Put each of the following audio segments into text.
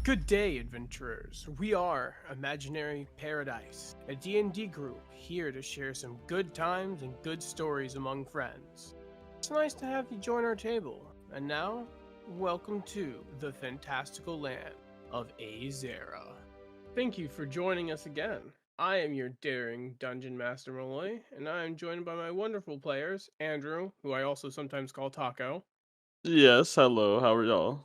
Good day, adventurers. We are Imaginary Paradise, a D&D group here to share some good times and good stories among friends. It's nice to have you join our table. And now, welcome to the fantastical land of Azera. Thank you for joining us again. I am your daring Dungeon Master Malloy, and I am joined by my wonderful players, Andrew, who I also sometimes call Taco, Yes, hello, how are y'all?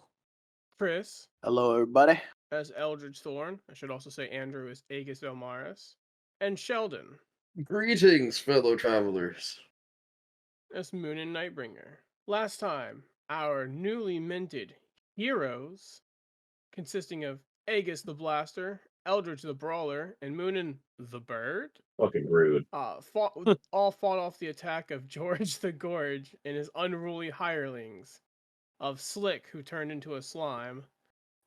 Chris, Hello, everybody. as Eldridge Thorn. I should also say Andrew as Aegis Elmaris. And Sheldon Greetings, fellow travelers. as Moon and Nightbringer. Last time, our newly minted heroes, consisting of Aegis the Blaster, Eldridge the Brawler, and Moonin the Bird, Fucking rude. all fought off the attack of George the Gorge and his unruly hirelings, of Slick, who turned into a slime,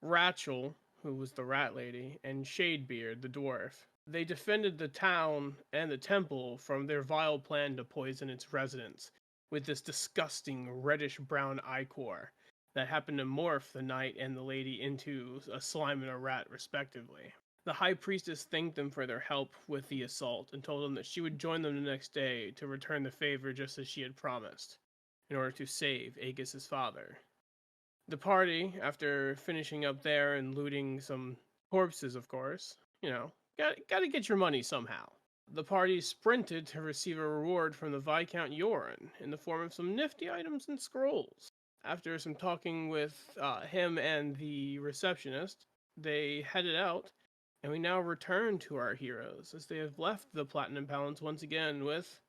Ratchel, who was the rat lady, and Shadebeard, the dwarf. They defended the town and the temple from their vile plan to poison its residents with this disgusting reddish-brown ichor that happened to morph the knight and the lady into a slime and a rat, respectively. The high priestess thanked them for their help with the assault and told them that she would join them the next day to return the favor just as she had promised, in order to save Aegis's father. The party, after finishing up there and looting some corpses, of course, gotta get your money somehow. The party sprinted to receive a reward from the Viscount Yoren in the form of some nifty items and scrolls. After some talking with him and the receptionist, they headed out, and we now return to our heroes as they have left the Platinum Palace once again with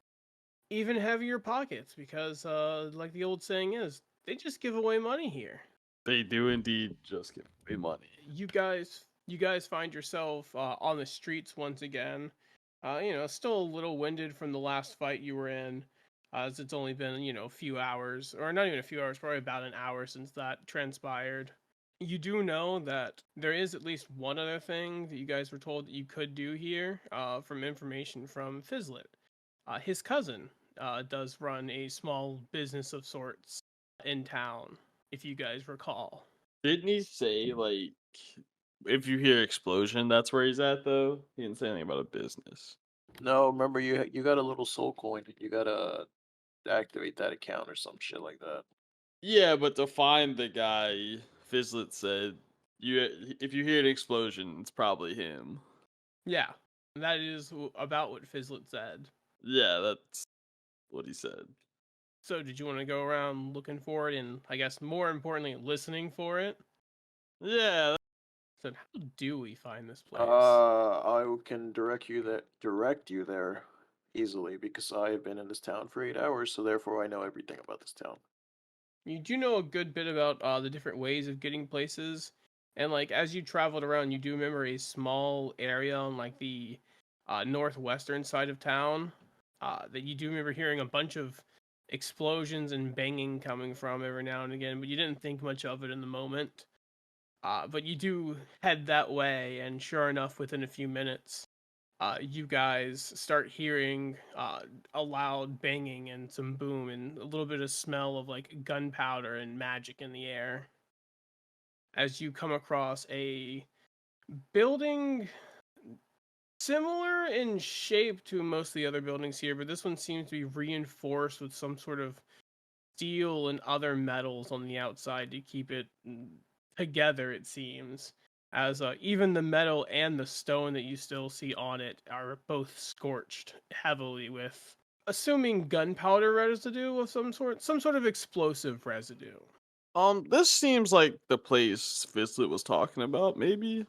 even heavier pockets because, like the old saying is, they just give away money here. They do indeed just give away money. You guys find yourself on the streets once again. Still a little winded from the last fight you were in, as it's only been a few hours, or not even a few hours, probably about an hour since that transpired. You do know that there is at least one other thing that you guys were told that you could do here, from information from Fizzlet. His cousin does run a small business of sorts in town, if you guys recall. Didn't he say, like, if you hear explosion, that's where he's at, though? He didn't say anything about a business. No, remember you got a little soul coin. You gotta activate that account or some shit like that. Yeah, but to find the guy, Fizzlet said, if you hear an explosion, it's probably him. Yeah, that is about what Fizzlet said. Yeah, that's what he said. So, did you want to go around looking for it, and I guess more importantly, listening for it? Yeah. So, how do we find this place? I can direct you there easily because I have been in this town for 8 hours, so therefore I know everything about this town. You do know a good bit about the different ways of getting places, and like as you traveled around, you do remember a small area on like the northwestern side of town that you do remember hearing a bunch of explosions and banging coming from every now and again, but you didn't think much of it in the moment. But you do head that way, and sure enough, within a few minutes, you guys start hearing a loud banging and some boom and a little bit of smell of like gunpowder and magic in the air. As you come across a building similar in shape to most of the other buildings here, but this one seems to be reinforced with some sort of steel and other metals on the outside to keep it together, it seems, as even the metal and the stone that you still see on it are both scorched heavily with, assuming gunpowder residue of some sort of explosive residue. This seems like the place Fizzlet was talking about, maybe?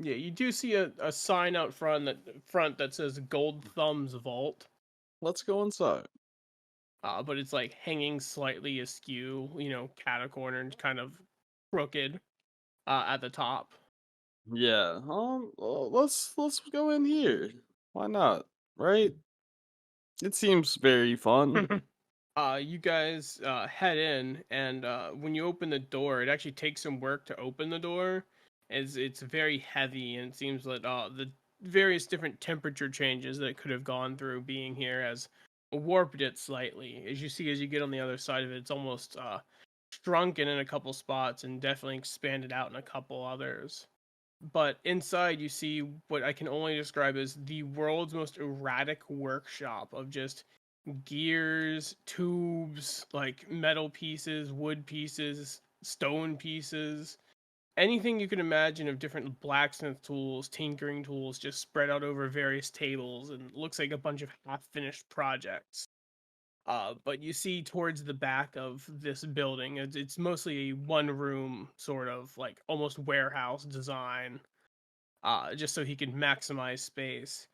Yeah, you do see a sign out front that says Gold Thumbs Vault. Let's go inside. But it's like hanging slightly askew, catacornered, kind of crooked at the top. Yeah, let's go in here. Why not? Right? It seems very fun. You guys head in, and when you open the door, it actually takes some work to open the door, as it's very heavy, and it seems that the various different temperature changes that it could have gone through being here has warped it slightly. As you see, as you get on the other side of it, it's almost shrunken in a couple spots and definitely expanded out in a couple others. But inside, you see what I can only describe as the world's most erratic workshop of just gears, tubes, like metal pieces, wood pieces, stone pieces, anything you can imagine of different blacksmith tools, tinkering tools, just spread out over various tables, and looks like a bunch of half-finished projects. But you see towards the back of this building, it's mostly a one-room sort of like almost warehouse design, just so he can maximize space.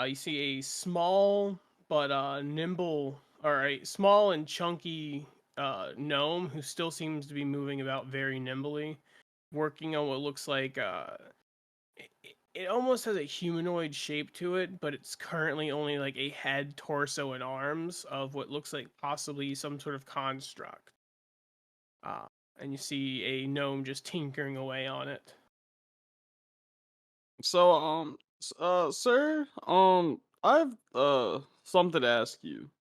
You see a small but nimble, or a small and chunky gnome who still seems to be moving about very nimbly, working on what looks like it almost has a humanoid shape to it, but it's currently only like a head, torso, and arms of what looks like possibly some sort of construct. Uh, and you see a gnome just tinkering away on it. So, sir, I've something to ask you.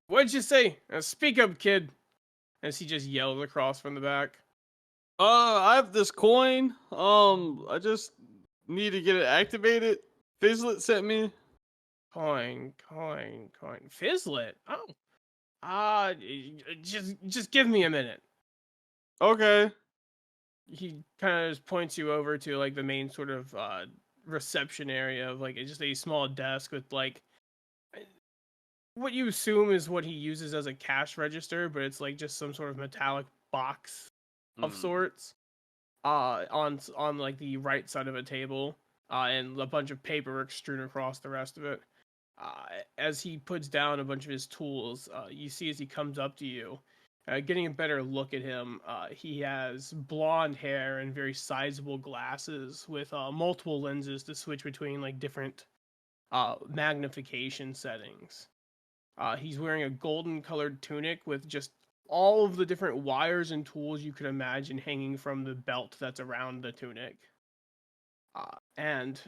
What'd you say? Speak up, kid. As he just yells across from the back. I have this coin. I just need to get it activated. Fizzlet sent me. Coin. Fizzlet? Oh. Just give me a minute. Okay. He kind of just points you over to like the main sort of reception area of like just a small desk with like what you assume is what he uses as a cash register, but it's like just some sort of metallic box of sorts. On like the right side of a table, and a bunch of paperwork strewn across the rest of it. As he puts down a bunch of his tools, you see as he comes up to you, getting a better look at him. He has blonde hair and very sizable glasses with multiple lenses to switch between like different magnification settings. He's wearing a golden colored tunic with just all of the different wires and tools you could imagine hanging from the belt that's around the tunic. And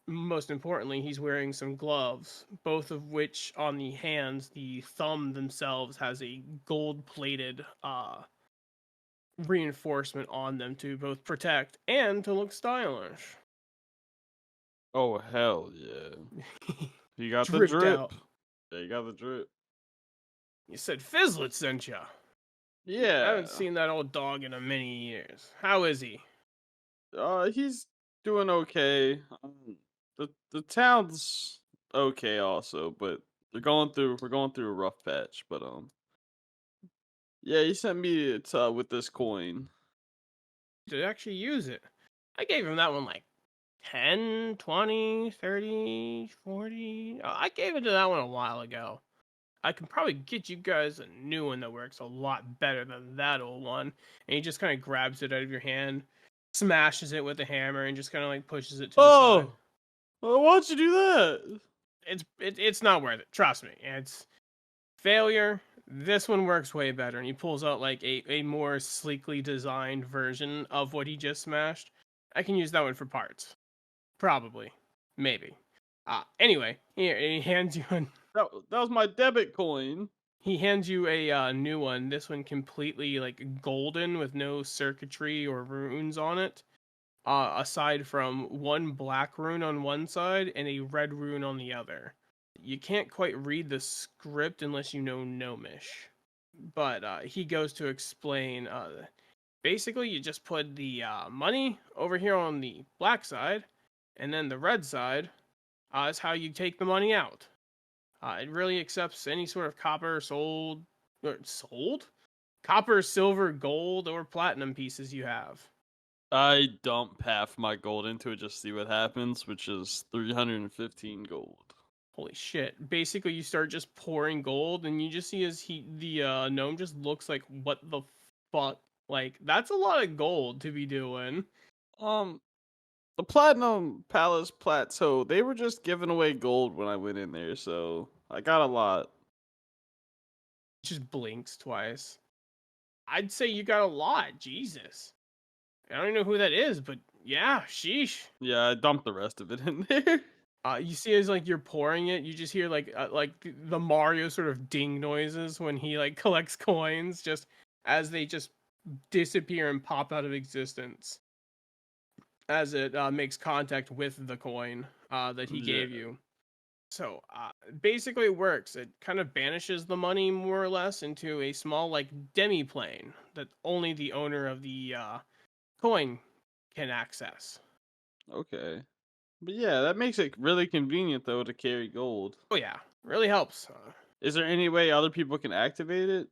most importantly, he's wearing some gloves, both of which on the hands, the thumb themselves has a gold-plated reinforcement on them to both protect and to look stylish. Oh hell yeah! You got the Dripped drip. out. Yeah, you got the drip. You said Fizzlets sent ya. Yeah. I haven't seen that old dog in a many years. How is he? He's doing okay. The town's okay also, but we're going through a rough patch. But yeah, he sent me with this coin. To actually use it. I gave him that one like 10, 20, 30, 40. I gave it to that one a while ago. I can probably get you guys a new one that works a lot better than that old one. And he just kind of grabs it out of your hand, smashes it with a hammer, and just kind of like pushes it to the side. Well, why'd you do that? It's not worth it. Trust me. It's failure. This one works way better. And he pulls out like a more sleekly designed version of what he just smashed. I can use that one for parts. Probably. Maybe. Anyway, here, he hands you an... That was my debit coin. He hands you a new one. This one completely like golden with no circuitry or runes on it. Aside from one black rune on one side and a red rune on the other. You can't quite read the script unless you know Gnomish. But he goes to explain, basically you just put the money over here on the black side, and then the red side is how you take the money out. It really accepts any sort of copper, copper, silver, gold, or platinum pieces you have. I dump half my gold into it just to see what happens, which is 315 gold. Holy shit. Basically, you start just pouring gold, and you just see as the gnome just looks like, what the fuck? Like, that's a lot of gold to be doing. The Platinum Palace Plateau, they were just giving away gold when I went in there, so I got a lot. Just blinks twice. I'd say you got a lot. Jesus. I don't even know who that is, but yeah, sheesh. Yeah, I dumped the rest of it in there. You see as like you're pouring it, you just hear like the Mario sort of ding noises when he like collects coins, just as they just disappear and pop out of existence as it makes contact with the coin that he Yeah. gave you. So basically, it works. It kind of banishes the money more or less into a small like demi-plane that only the owner of the coin can access. Okay. But yeah, that makes it really convenient though to carry gold. Oh yeah, really helps. Is there any way other people can activate it?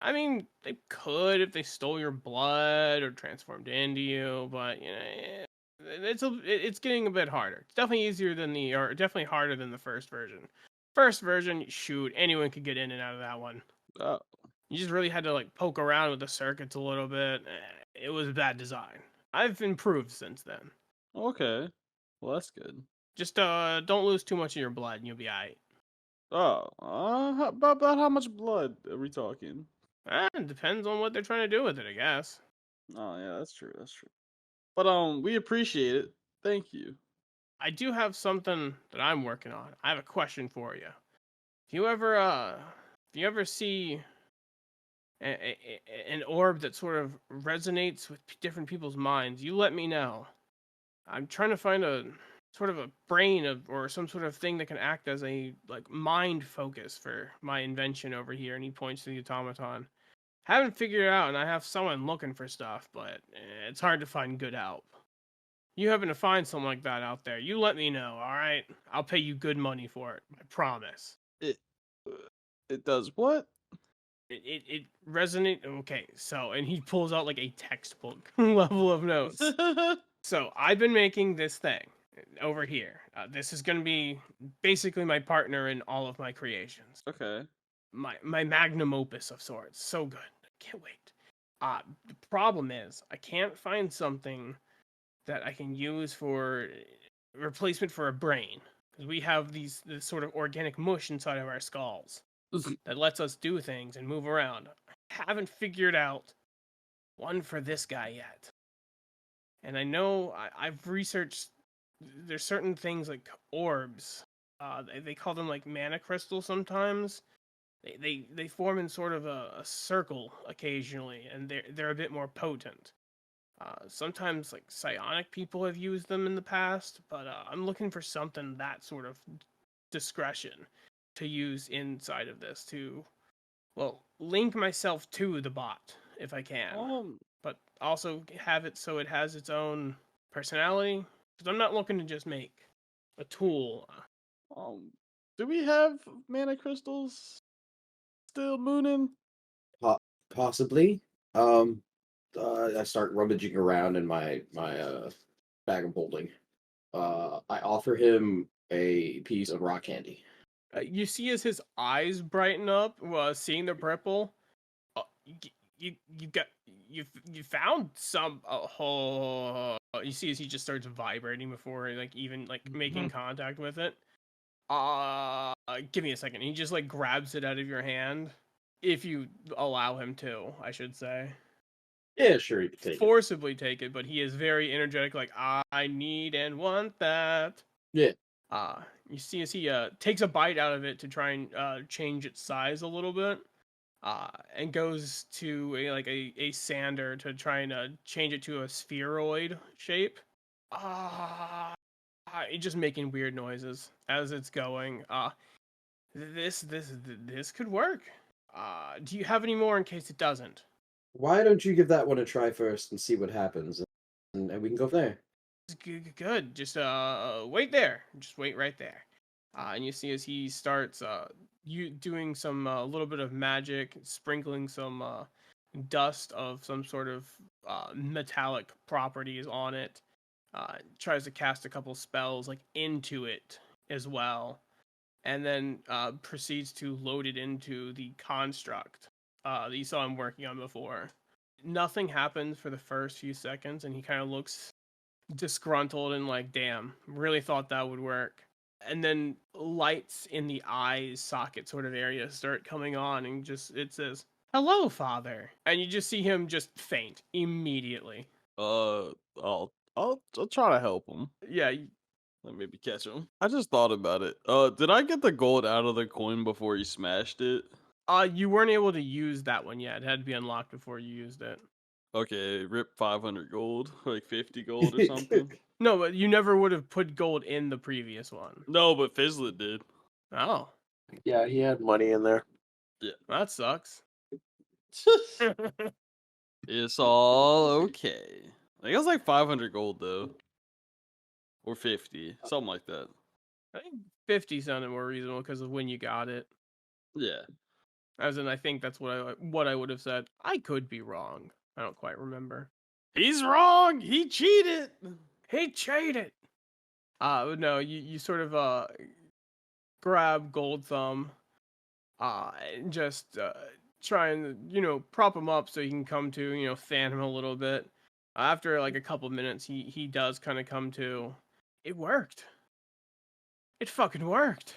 I mean, they could if they stole your blood or transformed into you, but you know, it's getting a bit harder. It's definitely easier than or definitely harder than the first version. First version, shoot, anyone could get in and out of that one. Oh, You just really had to like poke around with the circuits a little bit. It was bad design. I've improved since then. okay. Well, that's good. Just don't lose too much of your blood, and you'll be alright. Oh, about how much blood are we talking? It depends on what they're trying to do with it, I guess. Oh yeah, that's true. That's true. But we appreciate it. Thank you. I do have something that I'm working on. I have a question for you. If you ever see an orb that sort of resonates with different people's minds, you let me know. I'm trying to find a sort of a brain or some sort of thing that can act as a like mind focus for my invention over here. And he points to the automaton. Haven't figured it out, and I have someone looking for stuff, but it's hard to find good help. You happen to find something like that out there, you let me know, all right? I'll pay you good money for it. I promise. It it does what? It resonate. Okay, so and he pulls out like a textbook level of notes. So I've been making this thing over here. This is gonna be basically my partner in all of my creations. Okay. My magnum opus of sorts. So good. I can't wait. The problem is I can't find something that I can use for replacement for a brain because we have this sort of organic mush inside of our skulls that lets us do things and move around. I haven't figured out one for this guy yet. And I know I've researched. There's certain things like orbs. They call them like mana crystals sometimes. They form in sort of a circle occasionally, and they're a bit more potent. Sometimes like psionic people have used them in the past, but I'm looking for something that sort of discretion to use inside of this to, well, link myself to the bot if I can, but also have it so it has its own personality. Because I'm not looking to just make a tool. Do we have mana crystals still mooning? Possibly. I start rummaging around in my bag of holding. I offer him a piece of rock candy. You see as his eyes brighten up, seeing the purple. Uh, you got you found some. You see as he just starts vibrating before like even like making contact with it. Give me a second. He just like grabs it out of your hand, if you allow him to, I should say. Yeah, sure, you can take it. Forcibly take it, but he is very energetic. Like I need and want that. Yeah. You see as he takes a bite out of it to try and change its size a little bit. And goes to a sander to try and change it to a spheroid shape. It's just making weird noises as it's going. This could work. Do you have any more in case it doesn't? Why don't you give that one a try first and see what happens, and we can go from there. Good. Just wait there. Just wait right there. And you see as he starts you doing some little bit of magic, sprinkling some dust of some sort of metallic properties on it. Tries to cast a couple spells like into it as well, and then proceeds to load it into the construct that you saw him working on before. Nothing happens for the first few seconds, and he kind of looks disgruntled and like, damn, really thought that would work. And then lights in the eyes socket sort of area start coming on, and just it says, "Hello, father," and you just see him just faint immediately. I'll try to help him. Yeah, Like maybe catch him. I just thought about it. Did I get the gold out of the coin before he smashed it? You weren't able to use that one yet. It had to be unlocked before you used it. Okay, rip 500 gold, like 50 gold or something. No, but you never would have put gold in the previous one. No, but Fizzlet did. Oh, Yeah, he had money in there. that sucks. It's all okay. I think it was like 500 gold though, or 50, something like that. I think 50 sounded more reasonable because of when you got it. Yeah. As in, I think that's what I would have said. I could be wrong. I don't quite remember. He's wrong. He cheated. He cheated. No, you sort of grab Gold Thumb, and just try and prop him up so he can come to, fan him a little bit. After like a couple minutes, he does kind of come to. It worked. It fucking worked.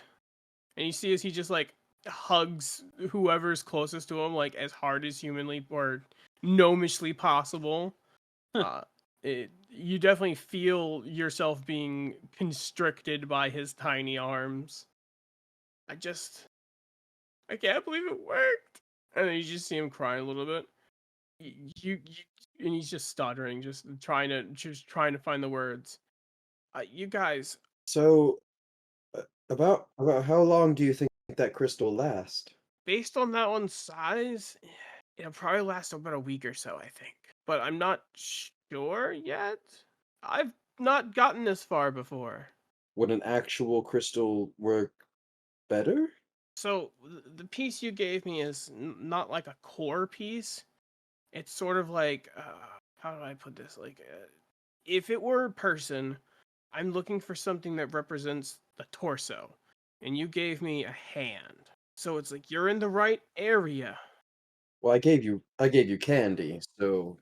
And you see as he just like hugs whoever's closest to him like as hard as humanly or gnomishly possible. You definitely feel yourself being constricted by his tiny arms. I can't believe it worked. And then you just see him crying a little bit. And he's just stuttering, just trying to find the words. You guys, So, about how long do you think that crystal will last? based on that one's size, it'll probably last about a week or so, I think. But I'm not sure yet. I've not gotten this far before. Would an actual crystal work better? So the piece you gave me is not like a core piece. It's sort of like how do I put this? Like if it were a person, I'm looking for something that represents the torso, and you gave me a hand. So it's like you're in the right area. Well, I gave you candy, so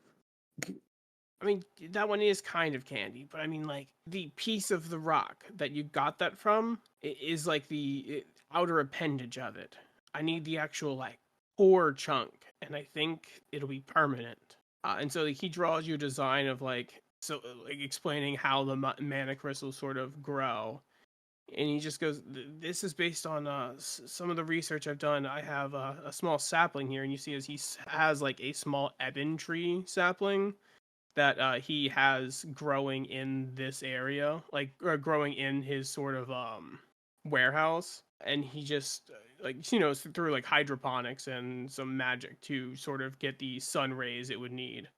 I mean, that one is kind of candy, but I mean, like, the piece of the rock that you got that from is like the outer appendage of it. I need the actual, like, core chunk, and I think it'll be permanent. And so like, he draws you a design of, like, explaining how the mana crystals sort of grow. And he just goes, this is based on some of the research I've done. I have a small sapling here, and you see as he has, like, a small ebon tree sapling that he has growing in this area, like growing in his sort of warehouse, and he just through like hydroponics and some magic to sort of get the sun rays it would need,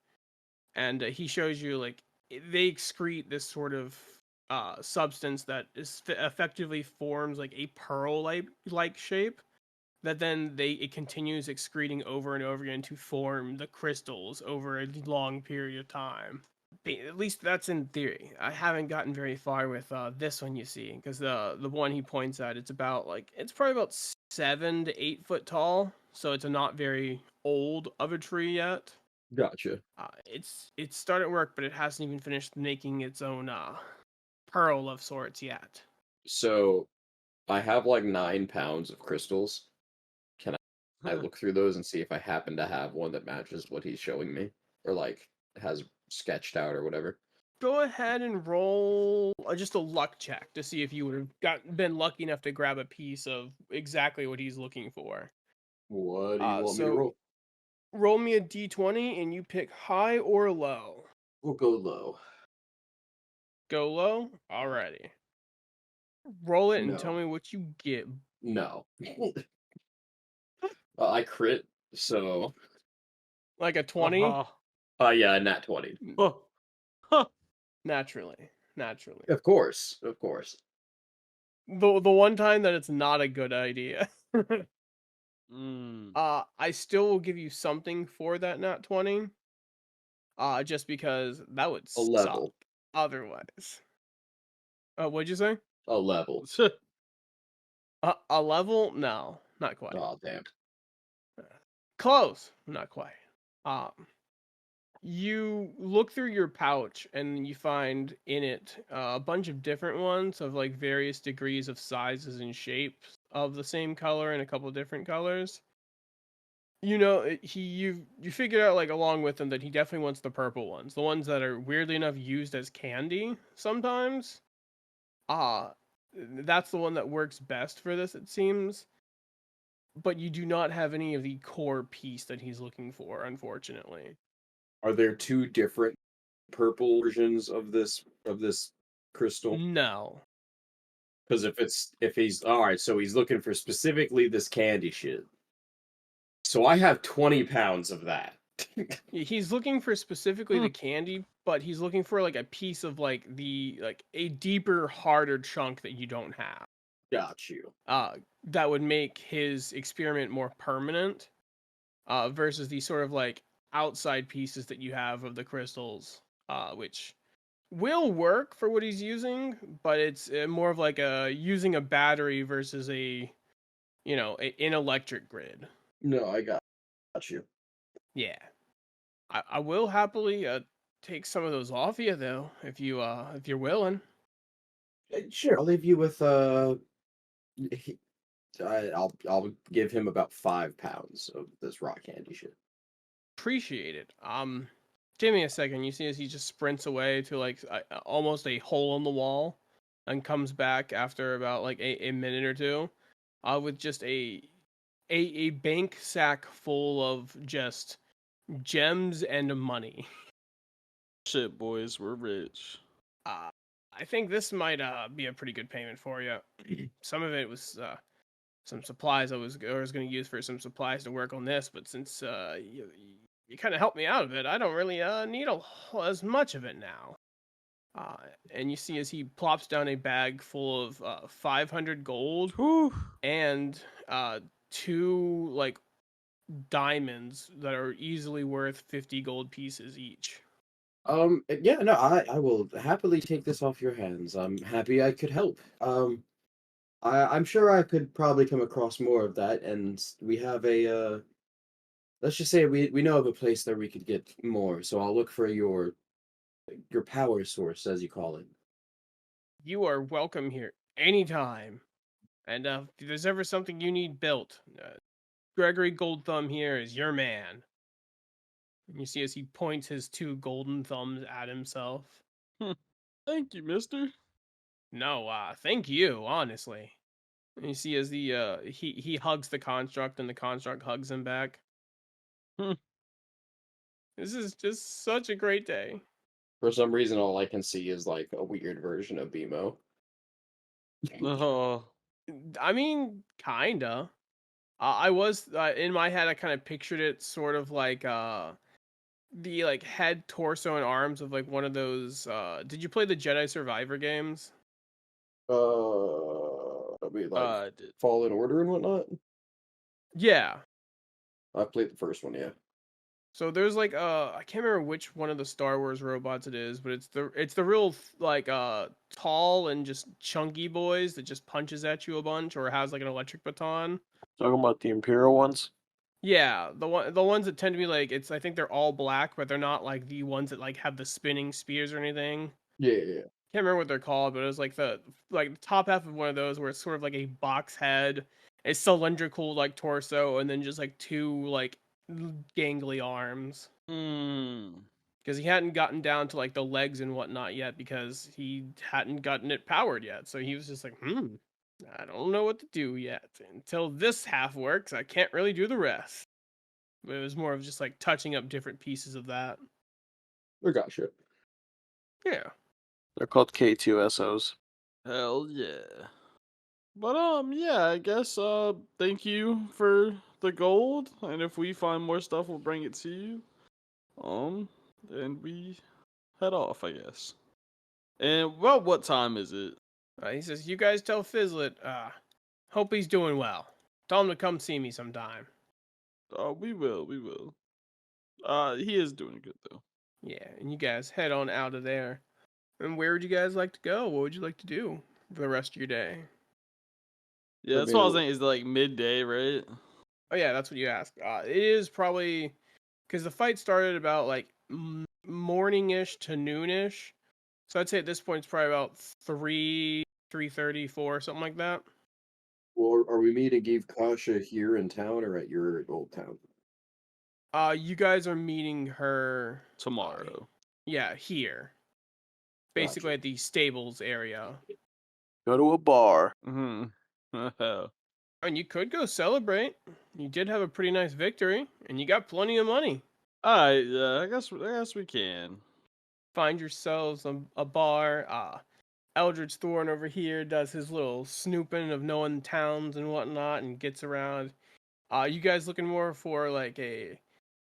and he shows you like they excrete this sort of substance that is effectively forms like a pearl like shape that then it continues excreting over and over again to form the crystals over a long period of time. At least that's in theory. I haven't gotten very far with this one, you see, because the one he points at, it's probably about 7 to 8 foot tall, so it's a not very old of a tree yet. gotcha. It's started work, but it hasn't even finished making its own pearl of sorts yet. So, I have like 9 pounds of crystals. Can I look through those and see if I happen to have one that matches what he's showing me, or like has sketched out or whatever? Go ahead and roll just a luck check to see if you would have been lucky enough to grab a piece of exactly what he's looking for. What do you want me to So roll? roll me a d20 and you pick high or low. We'll go low. Go low? Alrighty. Roll it and tell No. me what you get. No. I crit, so Like a 20? yeah, nat 20. Naturally. Of course. The one time that it's not a good idea. Mm. I still will give you something for that nat 20. Just because that would A level. suck otherwise. What'd you say? A level. A level? No, not quite. Oh, damn. Close, not quite. You look through your pouch and you find in it a bunch of different ones of like various degrees of sizes and shapes of the same color and a couple different colors. You figured out like along with him that he definitely wants the purple ones, the ones that are weirdly enough used as candy sometimes. That's the one that works best for this, it seems. But you do not have any of the core piece that he's looking for, unfortunately. Are there two different purple versions of this crystal? No. Because if he's all right, so he's looking for specifically this candy shit. So I have 20 pounds of that. He's looking for specifically the candy, but he's looking for like a piece of like a deeper, harder chunk that you don't have. Got you. That would make his experiment more permanent. Versus these sort of like outside pieces that you have of the crystals, which will work for what he's using, but it's more of like using a battery versus an electric grid. No, I got you. Yeah, I will happily take some of those off you though, if you're willing. Sure, I'll leave you with I'll give him about 5 pounds of this rock candy shit. Appreciate it. Give me a second. You see as he just sprints away to like almost a hole in the wall, and comes back after about like a minute or two, with just a bank sack full of just gems and money. Shit, boys, we're rich. I think this might be a pretty good payment for you. Some of it was some supplies I was going to use for some supplies to work on this, but since you kind of helped me out of it, I don't really need as much of it now. And you see as he plops down a bag full of 500 gold and 2 like diamonds that are easily worth 50 gold pieces each. Yeah, no, I will happily take this off your hands. I'm happy I could help. I'm sure I could probably come across more of that, and we have a let's just say we know of a place that we could get more, so I'll look for your power source, as you call it. You are welcome here anytime. And if there's ever something you need built, Gregory Goldthumb here is your man. And you see as he points his 2 golden thumbs at himself. Thank you, mister. No, thank you, honestly. And you see as the he hugs the construct and the construct hugs him back. This is just such a great day. For some reason, all I can see is like a weird version of BMO. Oh, I mean, kinda. I was in my head. I kind of pictured it sort of like the like head, torso, and arms of like one of those. Did you play the Jedi Survivor games? I mean, like I did. Fallen Order and whatnot. Yeah. I played the first one, yeah. So there's like I can't remember which one of the Star Wars robots it is, but it's the real like tall and just chunky boys that just punches at you a bunch or has like an electric baton. Talking about the Imperial ones. Yeah, the ones that tend to be like I think they're all black, but they're not like the ones that like have the spinning spears or anything. Yeah. Can't remember what they're called, but it was like the top half of one of those where it's sort of like a box head, a cylindrical like torso, and then just like 2 like gangly arms. Because he hadn't gotten down to like the legs and whatnot yet because he hadn't gotten it powered yet. So he was just like, I don't know what to do yet. Until this half works, I can't really do the rest. But it was more of just like touching up different pieces of that. I gotcha. Yeah. They're called K2SOs. Hell yeah. But yeah, I guess thank you for the gold, and if we find more stuff, we'll bring it to you. And we head off, I guess. And well, what time is it? He says, you guys tell Fizzlet, hope he's doing well. Tell him to come see me sometime. We will. He is doing good though. Yeah, and you guys head on out of there. And where would you guys like to go? What would you like to do for the rest of your day? Yeah, that's what I was saying. Is like midday, right? Oh yeah, that's what you asked. It is probably because the fight started about like morning-ish to noonish. So I'd say at this point it's probably about 3:30, 4, something like that. Well, are we meeting Give Kasha here in town or at your old town? You guys are meeting her Tomorrow. Yeah, here. Basically Gotcha. at the stables area. Go to a bar. Hmm. And you could go celebrate. You did have a pretty nice victory, and you got plenty of money. Alright, I guess we can. Find yourselves a bar. Eldridge Thorn over here does his little snooping of knowing towns and whatnot, and gets around. You guys looking more for like a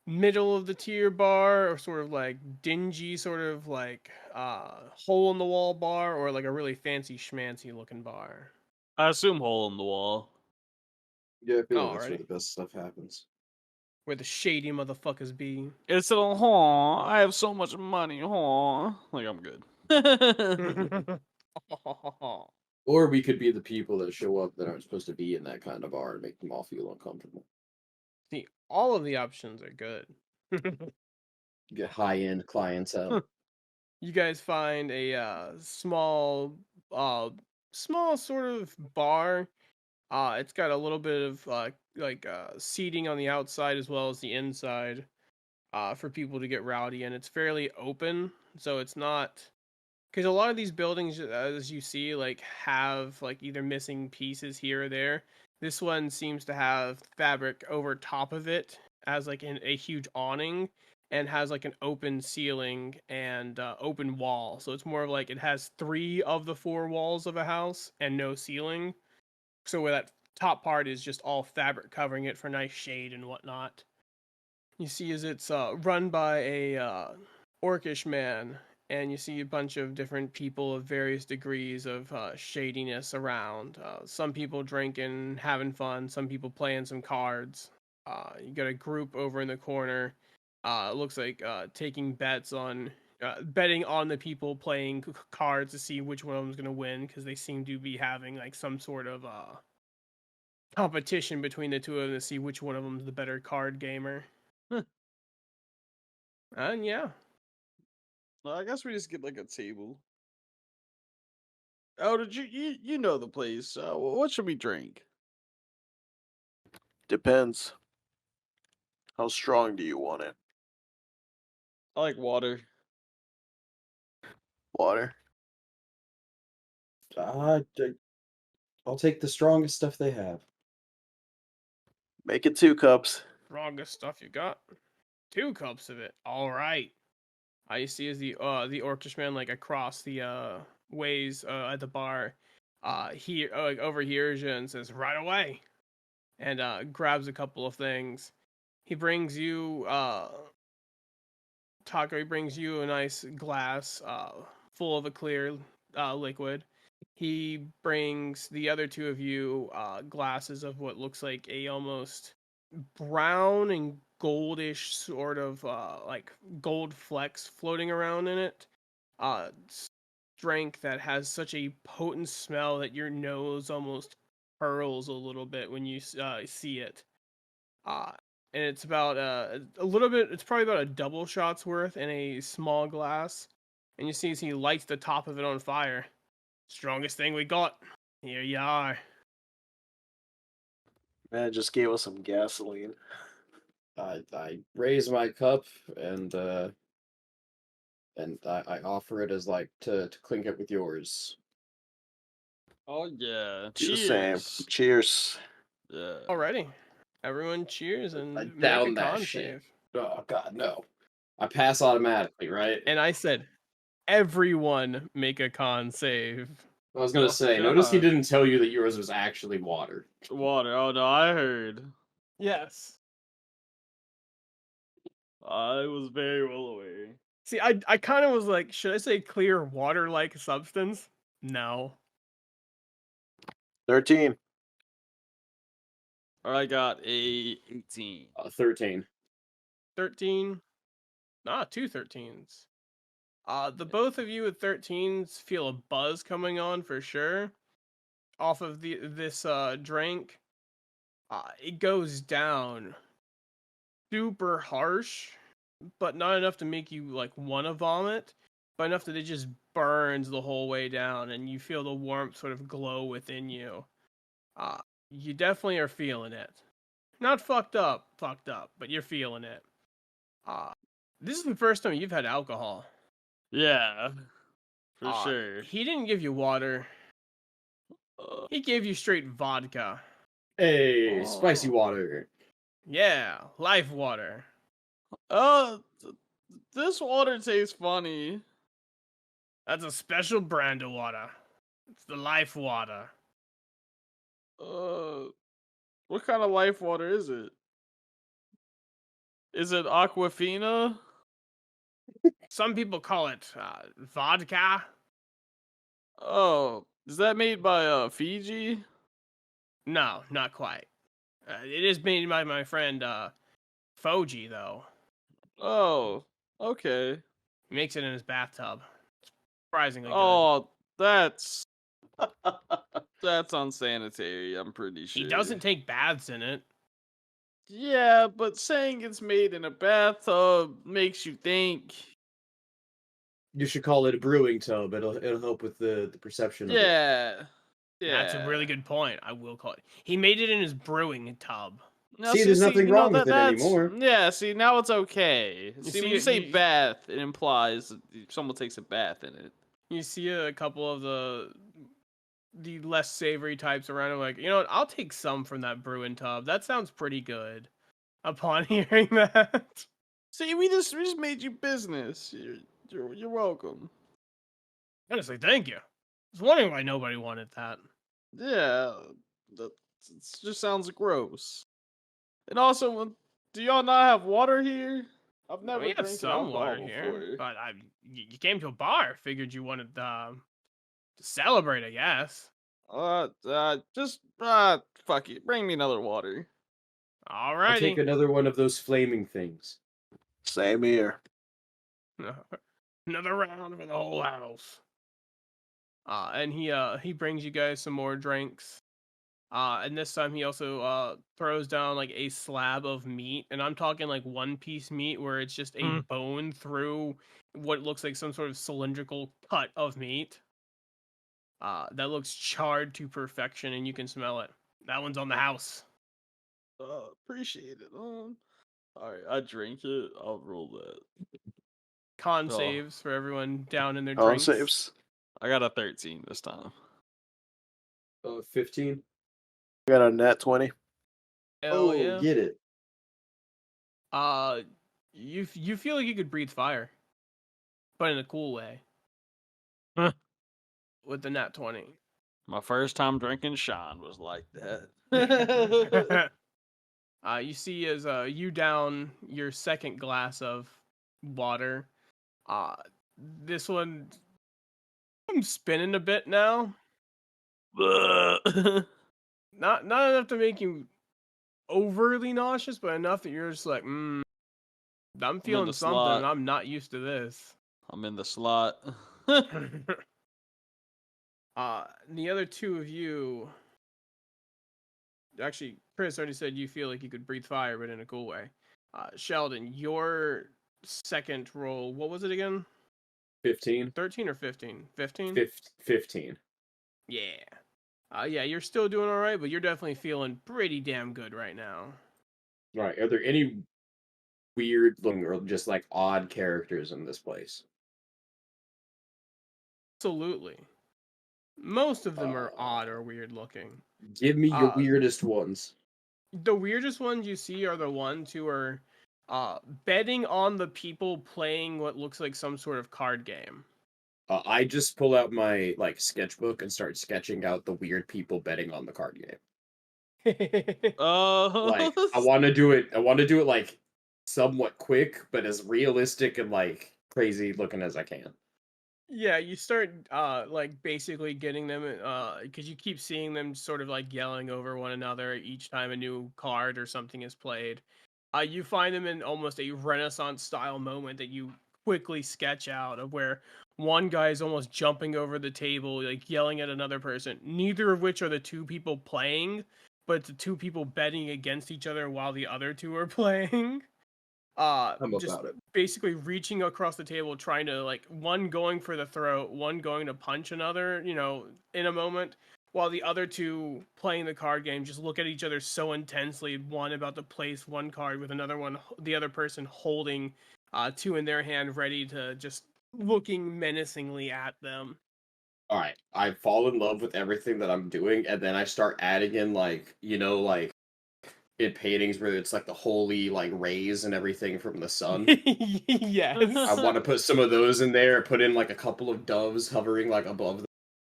middle of the tier bar, or sort of like dingy, sort of like hole in the wall bar, or like a really fancy schmancy looking bar? I assume hole in the wall. Yeah, I feel like that's where Alrighty. the best stuff happens. Where the shady motherfuckers be. It's a I have so much money, like I'm good. Or we could be the people that show up that aren't supposed to be in that kind of bar and make them all feel uncomfortable. See, all of the options are good. Get high-end clientele. You guys find a small sort of bar. It's got a little bit of seating on the outside as well as the inside for people to get rowdy, and it's fairly open, so it's not, because a lot of these buildings, as you see, like have like either missing pieces here or there. This one seems to have fabric over top of it as like a huge awning, and has like an open ceiling and open wall. So it's more of like it has 3 of the 4 walls of a house and no ceiling. So where that top part is just all fabric covering it for nice shade and whatnot. You see as it's run by a orcish man, and you see a bunch of different people of various degrees of shadiness around. Some people drinking, having fun. Some people playing some cards. You got a group over in the corner. It looks like taking bets on, betting on the people playing cards to see which one of them's gonna win, because they seem to be having like some sort of competition between the two of them to see which one of them's the better card gamer. And yeah, Well, I guess we just get like a table. Oh, did you know the place? What should we drink? Depends. How strong do you want it? I like water. Water? Uh, I'll take the strongest stuff they have. Make it 2 cups. strongest stuff you got. 2 cups of it. All right. I see as the orcish man like across the ways at the bar, he like overhears you and says right away, and grabs a couple of things. He brings you Taco. He brings you a nice glass full of a clear liquid. He brings the other 2 of you glasses of what looks like a almost brown and goldish sort of like gold flecks floating around in it. Drink that has such a potent smell that your nose almost curls a little bit when you see it. Uh, and it's about a little bit. It's probably about a double shot's worth in a small glass. And you see as he lights the top of it on fire. Strongest thing we got. Here you are. Man, just gave us some gasoline. I raise my cup and I offer it as like to clink it with yours. Oh yeah. Do the same. Cheers. Cheers. Yeah. Alrighty. Everyone cheers I and make a down that con shit. save. Oh god, no. I pass automatically, right? And I said, everyone make a con save. I was gonna Oh, say, notice he God. didn't tell you that yours was actually water. Water. Oh no, I heard. Yes. I was very well aware. See, I kind of was like, should I say clear water-like substance? No. 13. I got a 18. 13. 13. 2 13s. The both of you with 13s feel a buzz coming on for sure off of this drink. It goes down super harsh, but not enough to make you like want to vomit, but enough that it just burns the whole way down, and you feel the warmth sort of glow within you. You definitely are feeling it. Not fucked up, but you're feeling it. This is the first time you've had alcohol. Yeah. For sure. He didn't give you water. He gave you straight vodka. Hey, spicy Oh. water. Yeah, life water. This water tastes funny. That's a special brand of water. It's the life water. What kind of life water is it? Is it Aquafina? Some people call it vodka. Oh, is that made by Fiji? No, not quite. It is made by my friend Foji, though. Oh, okay. He makes it in his bathtub. Surprisingly good. Oh, that's unsanitary, I'm pretty sure. He doesn't take baths in it. Yeah, but saying it's made in a bathtub makes you think. You should call it a brewing tub. It'll help with the perception of it. Yeah. That's a really good point. I will call it. He made it in his brewing tub. Now, See, there's nothing wrong with it that's- anymore. Yeah, see, now it's okay. See, when you say you- bath, it implies that someone takes a bath in it. You see a couple of the less savory types around him, like, you know what? I'll take some from that brewing tub. That sounds pretty good. Upon hearing that, See, we just made you business. You're welcome. honestly, thank you. I was wondering why nobody wanted that. Yeah, that just sounds gross. And also, do y'all not have water here? I've never We have drank some alcohol water before. here, but you came to a bar. Figured you wanted to celebrate, I guess. Just fuck it. Bring me another water. I'll take Alrighty. another one of those flaming things. Same here. Another round for the whole house. And he brings you guys some more drinks. And this time he also throws down like a slab of meat, and I'm talking like one-piece meat where it's just a bone through what looks like some sort of cylindrical cut of meat. That looks charred to perfection, and you can smell it. That one's on the house. Appreciate it. All right, I drink it. I'll roll that. Con Oh. saves for everyone down in their All drinks. saves. I got a 13 this time. 15. I got a nat 20. Hell yeah. Get it. You feel like you could breathe fire, but in a cool way. Huh. With the nat 20. My first time drinking Sean was like that. You see as you down your second glass of water. This one, I'm spinning a bit now. Not enough to make you overly nauseous, but enough that you're just like, I'm feeling the something, slot. and I'm not used to this. I'm in the slot. The other two of you, actually, Chris already said you feel like you could breathe fire, but in a cool way. Sheldon, your second roll, what was it again? 15. 13 or 15? 15? 15. Yeah. Yeah, you're still doing all right, but you're definitely feeling pretty damn good right now. Right. Are there any weird looking or just like odd characters in this place? Absolutely. Most of them are odd or weird looking. Give me your weirdest ones. The weirdest ones you see are the ones who are betting on the people playing what looks like some sort of card game. I just pull out my like sketchbook and start sketching out the weird people betting on the card game. Like I want to do it like somewhat quick, but as realistic and like crazy looking as I can. Yeah, you start like basically getting them because you keep seeing them sort of like yelling over one another each time a new card or something is played. You find them in almost a Renaissance style moment that you quickly sketch out of where one guy is almost jumping over the table, like yelling at another person, neither of which are the two people playing, but the two people betting against each other while the other two are playing. Just about it. basically reaching across the table, trying to like one going for the throat, one going to punch another, in a moment, while the other two playing the card game just look at each other so intensely, one about to place one card with another one, the other person holding two in their hand, ready to just looking menacingly at them. All right, I fall in love with everything that I'm doing, and then I start adding in like like in paintings where it's like the holy like rays and everything from the sun. I Yes. want to put some of those in there. Put in like a couple of doves hovering like above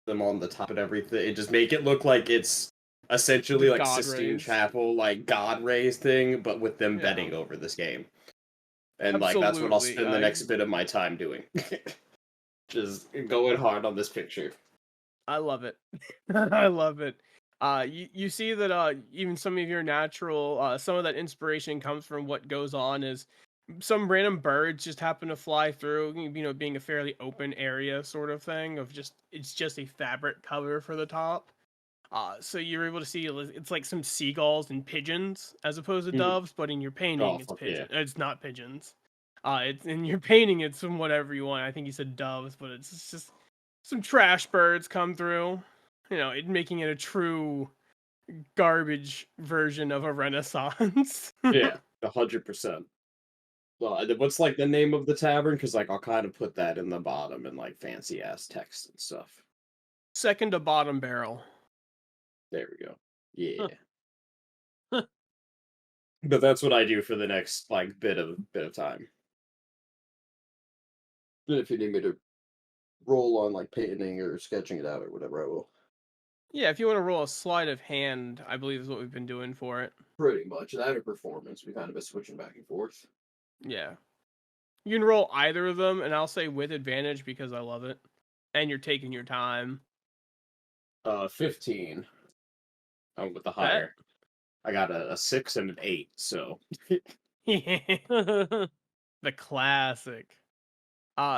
them on the top and everything. It just make it look like it's essentially The like God Sistine rays. Chapel, like God rays thing, but with them Yeah. betting over this game. And like that's what I'll Absolutely. spend the next bit of my time doing. Just going hard on this picture. I love it. I love it. You see that even some of your natural some of that inspiration comes from what goes on is some random birds just happen to fly through, being a fairly open area sort of thing of just it's just a fabric cover for the top. So you're able to see it's like some seagulls and pigeons as opposed to Mhm. doves, but in your painting Oh it's fuck yeah. It's not pigeons. It's in your painting it's from whatever you want. I think you said doves, but it's just some trash birds come through. It making it a true garbage version of a Renaissance. Yeah, 100%. Well, what's like the name of the tavern? Because like I'll kind of put that in the bottom in like fancy ass text and stuff. Second to bottom barrel. There we go. Yeah. Huh. But that's what I do for the next like bit of time. Then if you need me to roll on like painting or sketching it out or whatever, I will. Yeah, if you want to roll a sleight of hand, I believe is what we've been doing for it. Pretty much. That or performance. We kind of been switching back and forth. Yeah. You can roll either of them, and I'll say with advantage because I love it. And you're taking your time. 15. With the That higher. I got a 6 and an 8, so the classic.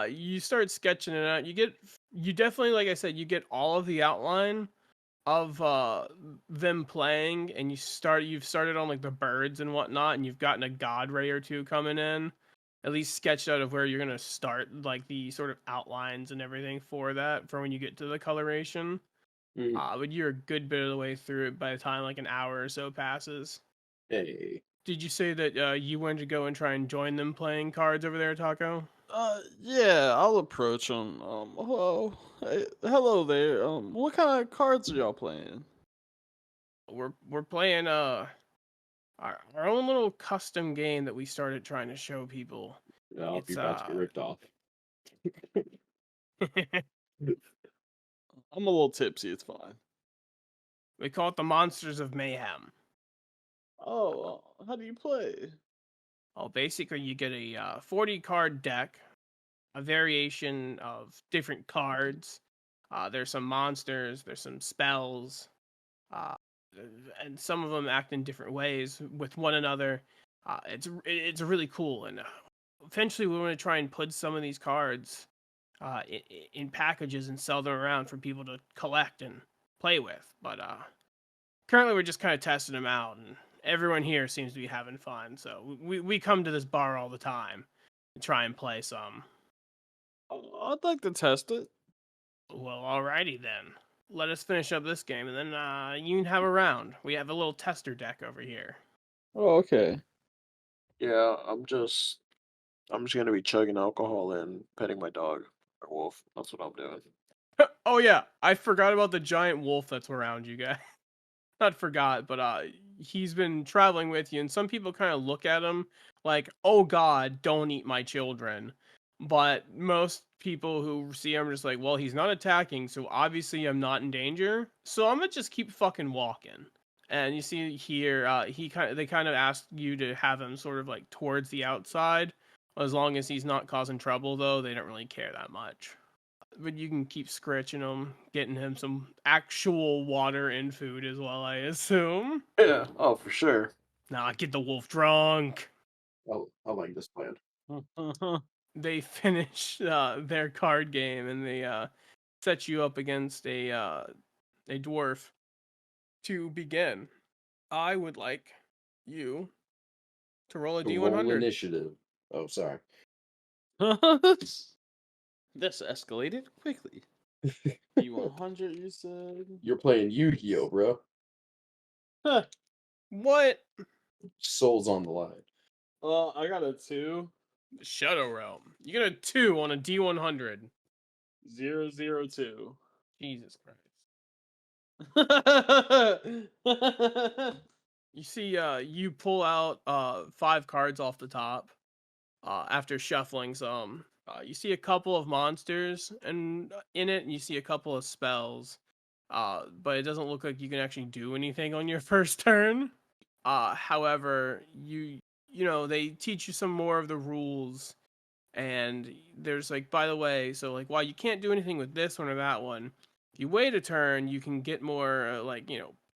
You start sketching it out. You definitely, like I said, you get all of the outline of them playing, and you've started on like the birds and whatnot, and you've gotten a god ray or two coming in, at least sketched out of where you're gonna start, like the sort of outlines and everything for that for when you get to the coloration. mhm. But you're a good bit of the way through it by the time like an hour or so passes. Hey. Did you say that you wanted to go and try and join them playing cards over there, Taco? Yeah, I'll approach him. Hello, hey, hello there. What kind of cards are y'all playing? We're playing our own little custom game that we started trying to show people. Oh, It's you're about to get ripped off. I'm a little tipsy. It's fine. we call it the Monsters of Mayhem. Oh, how do you play? Oh, basically you get a 40 card deck, a variation of different cards. There's some monsters, there's some spells, uh, and some of them act in different ways with one another. It's really cool, and eventually we want to try and put some of these cards in packages and sell them around for people to collect and play with. But currently we're just kind of testing them out, and everyone here seems to be having fun. So we come to this bar all the time and try and play some. I'd like to test it. Well, alrighty then. Let us finish up this game, and then you can have a round. We have a little tester deck over here. Oh, okay. Yeah, I'm just gonna be chugging alcohol and petting my dog or wolf. That's what I'm doing. Oh yeah, I forgot about the giant wolf that's around you guys. Not forgot, but he's been traveling with you, and some people kind of look at him like, "Oh God, don't eat my children." But most people who see him are just like, "Well, he's not attacking, so obviously I'm not in danger. So I'm gonna just keep fucking walking." And you see here, they kind of ask you to have him sort of like towards the outside, as long as he's not causing trouble. Though they don't really care that much. But you can keep scratching him, getting him some actual water and food as well, I assume. Yeah. Oh, for sure. Nah, get the wolf drunk. Oh, I like this plan. They finish their card game and they set you up against a dwarf to begin. I would like you to roll a Roll D100. initiative. Oh, sorry. This escalated quickly. D100, you said? You're playing Yu-Gi-Oh, bro. Huh. What? Souls on the line. I got a 2. Shadow Realm. You get a 2 on a D100. 002. Jesus Christ. Oh You see, you pull out 5 cards off the top. After shuffling some, you see a couple of monsters, and in it, you see a couple of spells. But it doesn't look like you can actually do anything on your first turn. However, they teach you some more of the rules, and there's like, by the way, so like while you can't do anything with this one or that one, if you wait a turn, you can get more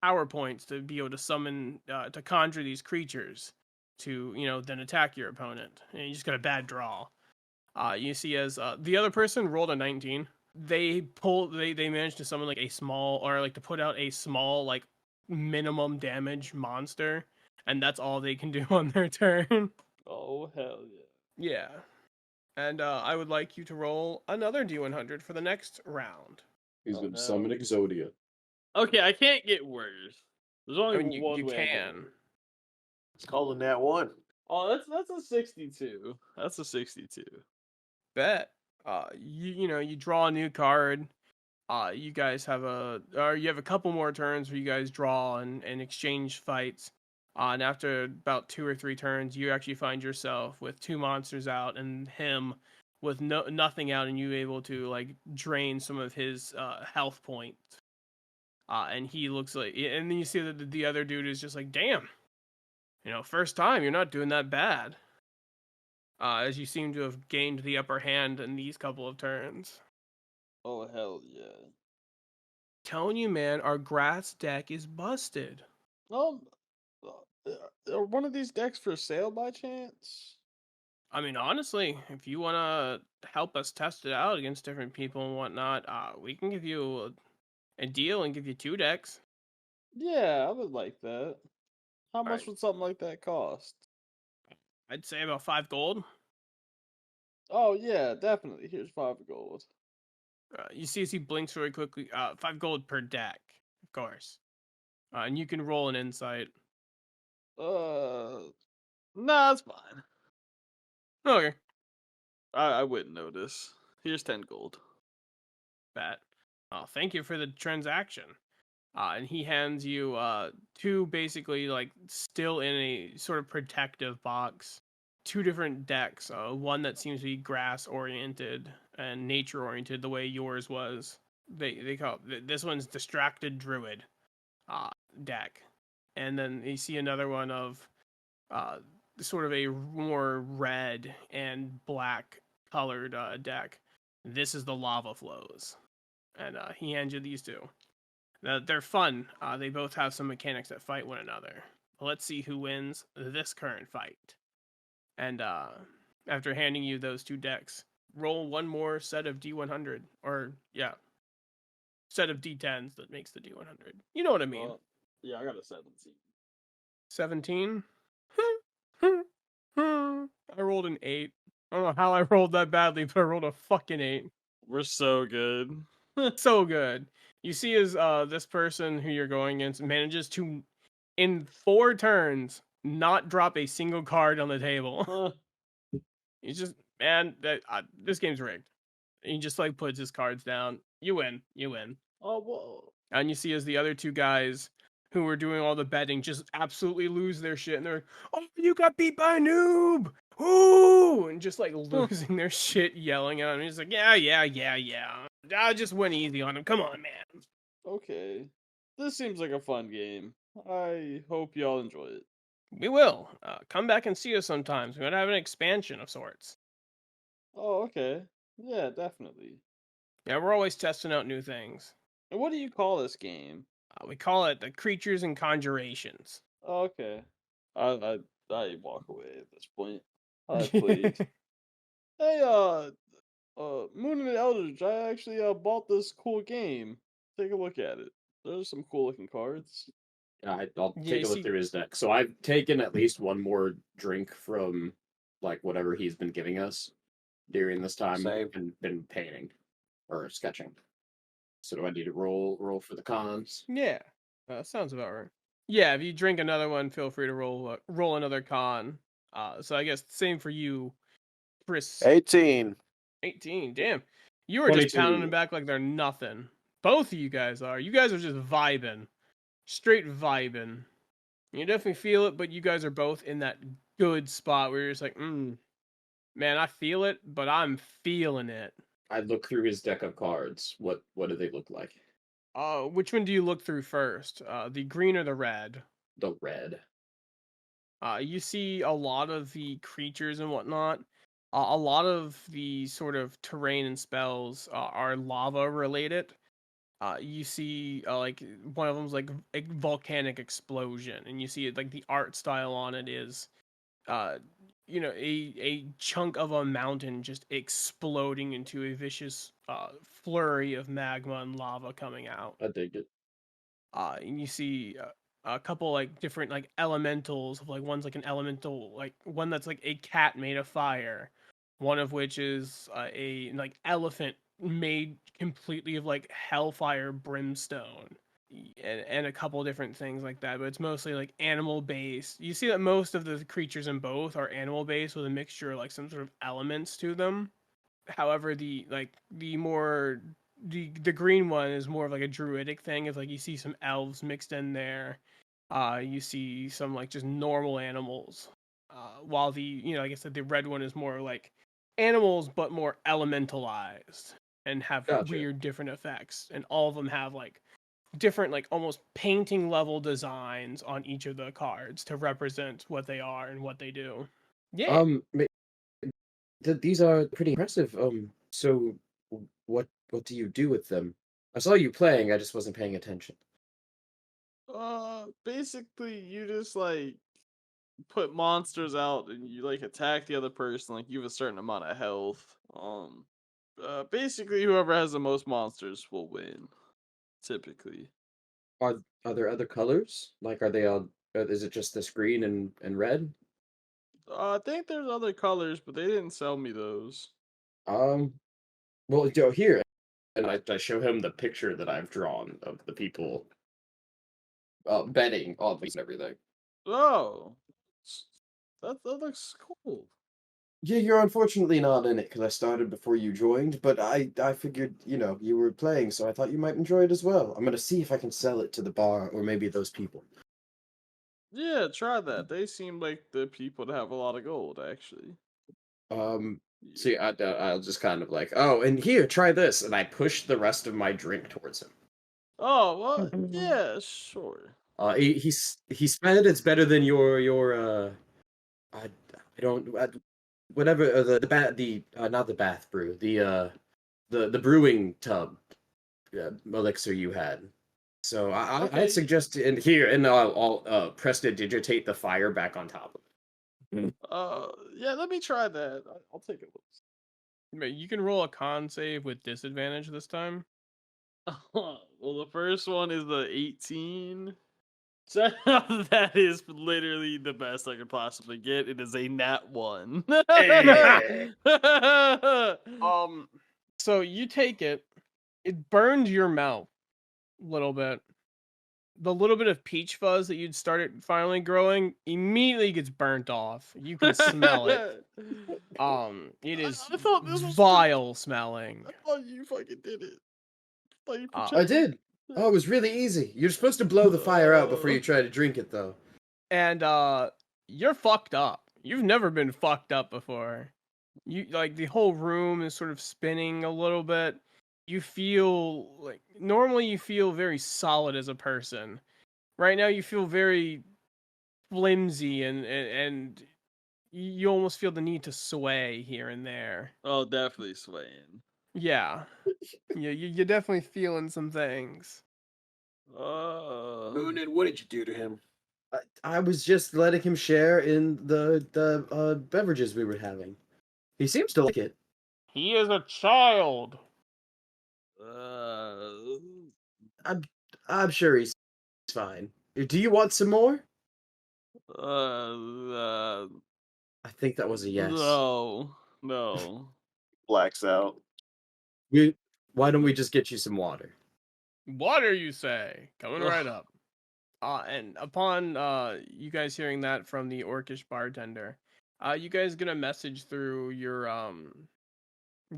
power points to be able to summon to conjure these creatures to then attack your opponent, and you just got a bad draw. You see as the other person rolled a 19. They managed to summon like a small, or like to put out a small like minimum damage monster, and that's all they can do on their turn. hell yeah. Yeah. And I would like you to roll another D100 for the next round. He's Oh, gonna no. summon Exodia. Okay, I can't get worse. There's only I mean, one you way I can. worse. It's called a nat 1. Oh, that's a 62. That's a 62. Bet. You draw a new card. You guys have you have a couple more turns where you guys draw and exchange fights. And after about 2 or 3 turns, you actually find yourself with 2 monsters out and him with nothing out, and you able to like drain some of his health points. And he looks like, and then you see that the other dude is just like, damn, first time, you're not doing that bad. As you seem to have gained the upper hand in these couple of turns. Oh, hell yeah. Telling you, man, our grass deck is busted. Um, are one of these decks for sale by chance? I mean, honestly, if you want to help us test it out against different people and whatnot, we can give you a deal and give you 2 decks. Yeah, I would like that. How much Alright. would something like that cost? I'd say about 5 gold. Oh, yeah, definitely. Here's 5 gold. You see as he blinks really quickly. 5 gold per deck, of course. And you can roll an insight. Nah, that's fine. Okay. I wouldn't notice. Here's 10 gold. Bet. Thank you for the transaction. And he hands you 2 basically like still in a sort of protective box, 2 different decks. One that seems to be grass oriented and nature oriented, the way yours was. They call this one's distracted druid deck, and then you see another one of sort of a more red and black colored deck. This is the lava flows, and he hands you these 2. They're fun. They both have some mechanics that fight one another. Let's see who wins this current fight. And after handing you those 2 decks, roll one more set of D100, or set of D10s that makes the D100. You know what I mean? Yeah, I got a 17. 17. I rolled an 8. I don't know how I rolled that badly, but I rolled a fucking 8. We're so good. So good. You see as this person who you're going against manages to, in 4 turns, not drop a single card on the table. He's just, man, this game's rigged. He just like puts his cards down. You win. Oh, whoa. And you see as the other 2 guys who were doing all the betting just absolutely lose their shit, and they're like, oh, you got beat by a noob! Ooh! And just like losing their shit, yelling at him. He's like, yeah. I just went easy on him. Come on, man. Okay. This seems like a fun game. I hope y'all enjoy it. We will. Come back and see us sometimes. We're going to have an expansion of sorts. Oh, okay. Yeah, definitely. Yeah, we're always testing out new things. And what do you call this game? We call it the Creatures and Conjurations. Oh, okay. I walk away at this point. Please. Hey, Moon and Eldridge, I actually bought this cool game. Take a look at it. There's some cool looking cards. I'll Yeah, take you a look see- through his deck. So I've taken at least one more drink from like whatever he's been giving us during this time. Same. And been painting or sketching. So do I need to roll for the cons? Yeah, sounds about right. Yeah, if you drink another one, feel free to roll another con. So I guess same for you, Chris. 18. 18. Damn, you were just 22. pounding them back like they're nothing. Both of you guys are. You guys are just vibing, straight vibing. You definitely feel it, but you guys are both in that good spot where you're just like, man, I feel it, but I'm feeling it. I look through his deck of cards. What do they look like? Which one do you look through first? The green or the red? The red. You see a lot of the creatures and whatnot. A lot of the sort of terrain and spells are lava related. You see like one of them's like a volcanic explosion, and you see it like the art style on it is, uh, a chunk of a mountain just exploding into a vicious flurry of magma and lava coming out. I dig it. And you see a couple like different like elementals of like one's like an elemental like one that's like a cat made of fire, one of which is a like elephant made completely of like hellfire brimstone, and a couple different things like that, but it's mostly like animal based. You see that most of the creatures in both are animal based with a mixture of like some sort of elements to them. However, the green one is more of like a druidic thing. It's like you see some elves mixed in there. You see some like just normal animals. While like I said, the red one is more like animals but more elementalized and have Gotcha. weird different effects. And all of them have like different like almost painting level designs on each of the cards to represent what they are and what they do. Yeah. These are pretty impressive. So what do you do with them? I saw you playing. I just wasn't paying attention. Basically, you just like put monsters out and you like attack the other person. Like you have a certain amount of health. Basically, whoever has the most monsters will win. Typically, Are there other colors? Like, are they all? Is it just this green and red? I think there's other colors, but they didn't sell me those. Um. Well, here, and I show him the picture that I've drawn of the people betting on these and everything. Oh, that looks cool. Yeah, you're unfortunately not in it because I started before you joined, but I figured, you were playing, so I thought you might enjoy it as well. I'm gonna see if I can sell it to the bar or maybe those people. Yeah, try that. They seem like the people that have a lot of gold, actually. See, I'll just kind of like, oh, and here, try this, and I push the rest of my drink towards him. Oh, well, yeah, sure. He said it's better than your I don't whatever not the bath brew the brewing tub elixir you had. So Okay. I'd suggest in here, and I'll prestidigitate the fire back on top of it. Yeah, let me try that. I'll take a look. But you can roll a con save with disadvantage this time. Well, the first one is the 18. So that is literally the best I could possibly get. It is a nat 1. Hey. So you take it. It burned your mouth a little bit. The little bit of peach fuzz that you'd started finally growing immediately gets burnt off. You can smell it. It is I thought this was vile smelling. I thought you fucking did it. I did. Oh, it was really easy. You're supposed to blow the fire out before you try to drink it, though. And you're fucked up. You've never been fucked up before. You like the whole room is sort of spinning a little bit. You feel like normally you feel very solid as a person. Right now you feel very flimsy and you almost feel the need to sway here and there. Oh, definitely swaying. Yeah. You're definitely feeling some things. Moonin, what did you do to him? I was just letting him share in the beverages we were having. He seems to like it. He is a child. I'm sure he's fine. Do you want some more? I I think that was a yes. No. Blacks out. Why don't we just get you some water? Water, you say? Coming right up. And upon you guys hearing that from the orcish bartender, you guys get a message through your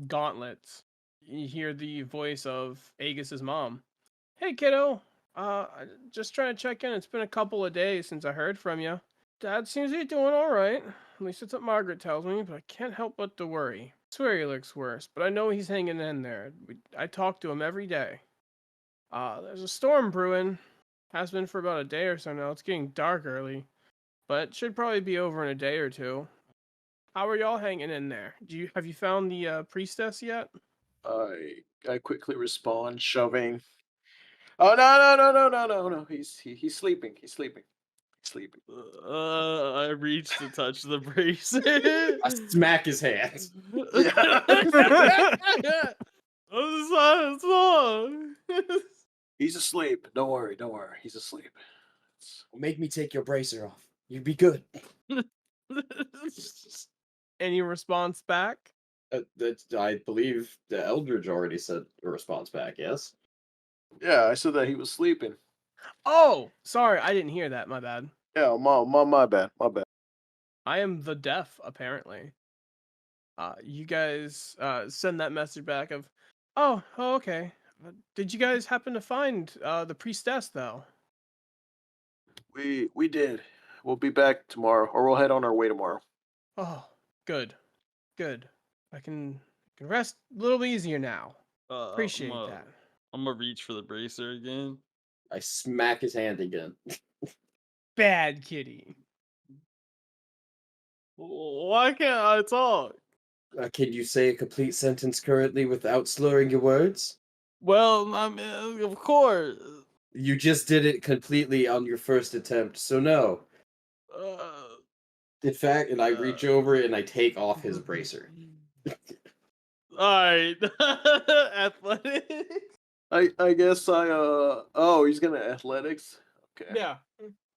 gauntlets. you hear the voice of Aegis's mom. Hey, kiddo. Just trying to check in. It's been a couple of days since I heard from you. Dad seems to be doing all right. At least that's what Margaret tells me, but I can't help but to worry. I swear he looks worse, but I know he's hanging in there. I talk to him every day. There's a storm brewing. Has been for about a day or so now. It's getting dark early, but it should probably be over in a day or two. How are y'all hanging in there? Have you found the priestess yet? I quickly respond, shoving. Oh no! He's sleeping. He's sleeping. He's sleeping. I reach to touch the bracelet. I smack his hands. Yeah. It's long. He's asleep. Don't worry. He's asleep. Make me take your bracer off. You'd be good. Any response back? I believe the Eldridge already said a response back, yes? Yeah, I said that he was sleeping. Oh, sorry, I didn't hear that. My bad. Yeah, my bad. I am the deaf, apparently. You guys send that message back of, oh, okay. Did you guys happen to find the priestess, though? We did. We'll be back tomorrow, or we'll head on our way tomorrow. Oh, good. I can rest a little easier now. Appreciate that. I'm gonna reach for the bracer again. I smack his hand again. Bad kitty. Why can't I talk? Can you say a complete sentence currently without slurring your words? Well, I mean, of course. You just did it completely on your first attempt, so no. In fact, and I reach over and I take off his bracer. Alright. Athletics. I guess oh, he's gonna athletics. Okay. Yeah,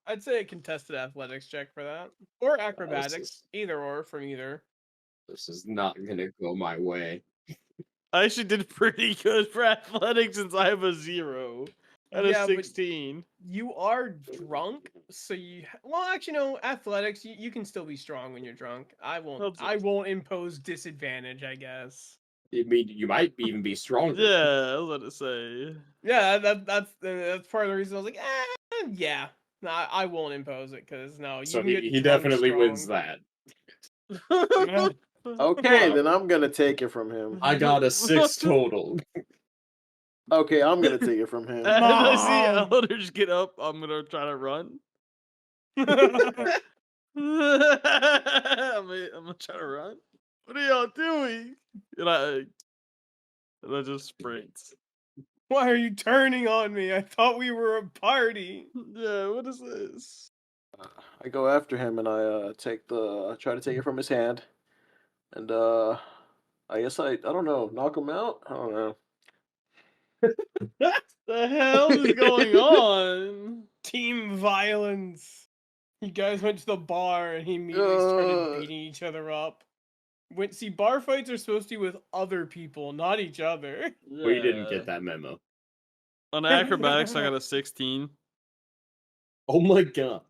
I'd say a contested athletics check for that, or acrobatics, either or from either. This is not gonna go my way. I actually did pretty good for athletics since I have a 0 out of Yeah, but 16. you are drunk, so well, actually, no. Athletics, you can still be strong when you're drunk. I won't impose disadvantage, I guess. I mean, you might even be stronger. Yeah, I was about to say. Yeah, that's part of the reason I was like, yeah, no, I won't impose it because no, you So can get he drunk definitely strong. wins that. Okay, then I'm gonna take it from him. I got a 6 total. Okay, I'm gonna take it from him. As I see Mom! Eldridge get up, I'm gonna try to run. I'm gonna try to run. What are y'all doing? And I just sprint. Why are you turning on me? I thought we were a party. Yeah, what is this? I go after him and I try to take it from his hand, and I guess I don't know, knock him out. I don't know. The hell is going on? Team violence. You guys went to the bar and he immediately started beating each other up. See, bar fights are supposed to be with other people, not each other. We didn't get that memo. On acrobatics, I got a 16. Oh my god.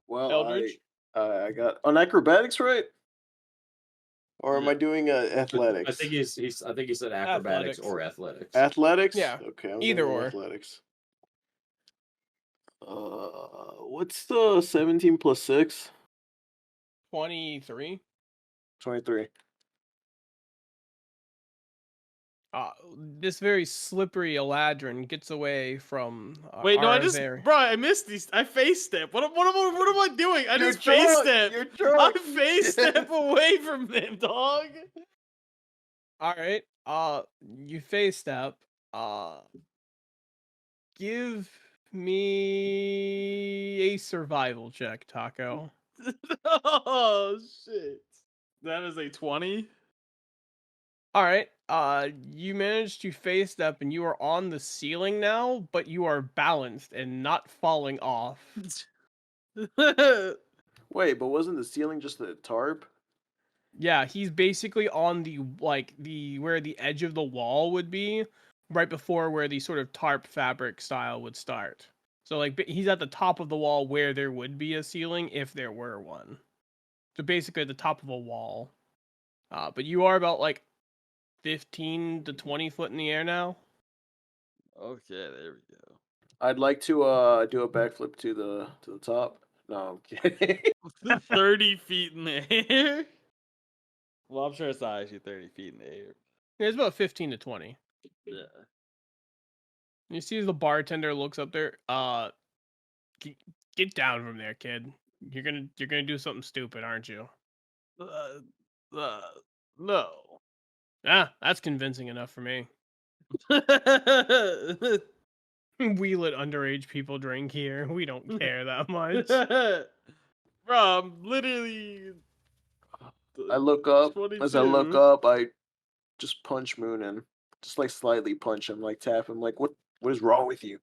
Well, Eldridge? I got on acrobatics, right? Or am I doing athletics? I think he said acrobatics Athletics. or athletics. Athletics. Yeah, Okay. I'm either going or. athletics. What's the 17 plus 6? 23. 23. This very slippery Eladrin gets away from. Wait, no, Aravari. bro, I missed these. I face step. What am I doing? I You're just face drunk, step. you're drunk. I face step away from them, dog. All right. You face step. Give me a survival check, Taco. Oh shit. That is a 20. All right. You managed to face step, and you are on the ceiling now, but you are balanced and not falling off. Wait, but wasn't the ceiling just a tarp? Yeah, he's basically on the where the edge of the wall would be, right before where the sort of tarp fabric style would start. So he's at the top of the wall where there would be a ceiling if there were one. So basically at the top of a wall. But you are about 15 to 20 foot in the air now. Okay, there we go. I'd like to do a backflip to the top. No, I'm kidding. 30 feet in the air? Well, I'm sure it's not actually 30 feet in the air. It's about 15 to 20. Yeah. You see the bartender looks up there. Get down from there, kid. You're gonna do something stupid, aren't you? No. Ah, that's convincing enough for me. We let underage people drink here. We don't care that much. Bro, I'm literally. I look up. As I look 22. up, I just punch Moon and just like slightly punch him, like tap him, like what is wrong with you?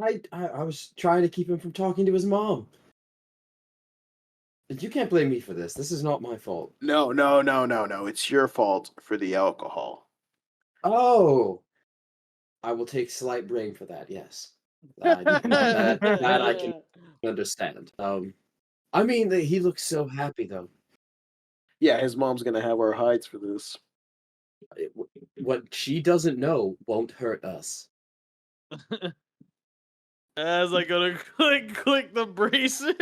I was trying to keep him from talking to his mom. You can't blame me for this. This is not my fault. No. It's your fault for the alcohol. Oh, I will take slight blame for that. Yes, that I can understand. I mean, he looks so happy though. Yeah, his mom's gonna have our hides for this. What she doesn't know won't hurt us. As I go to click the bracer.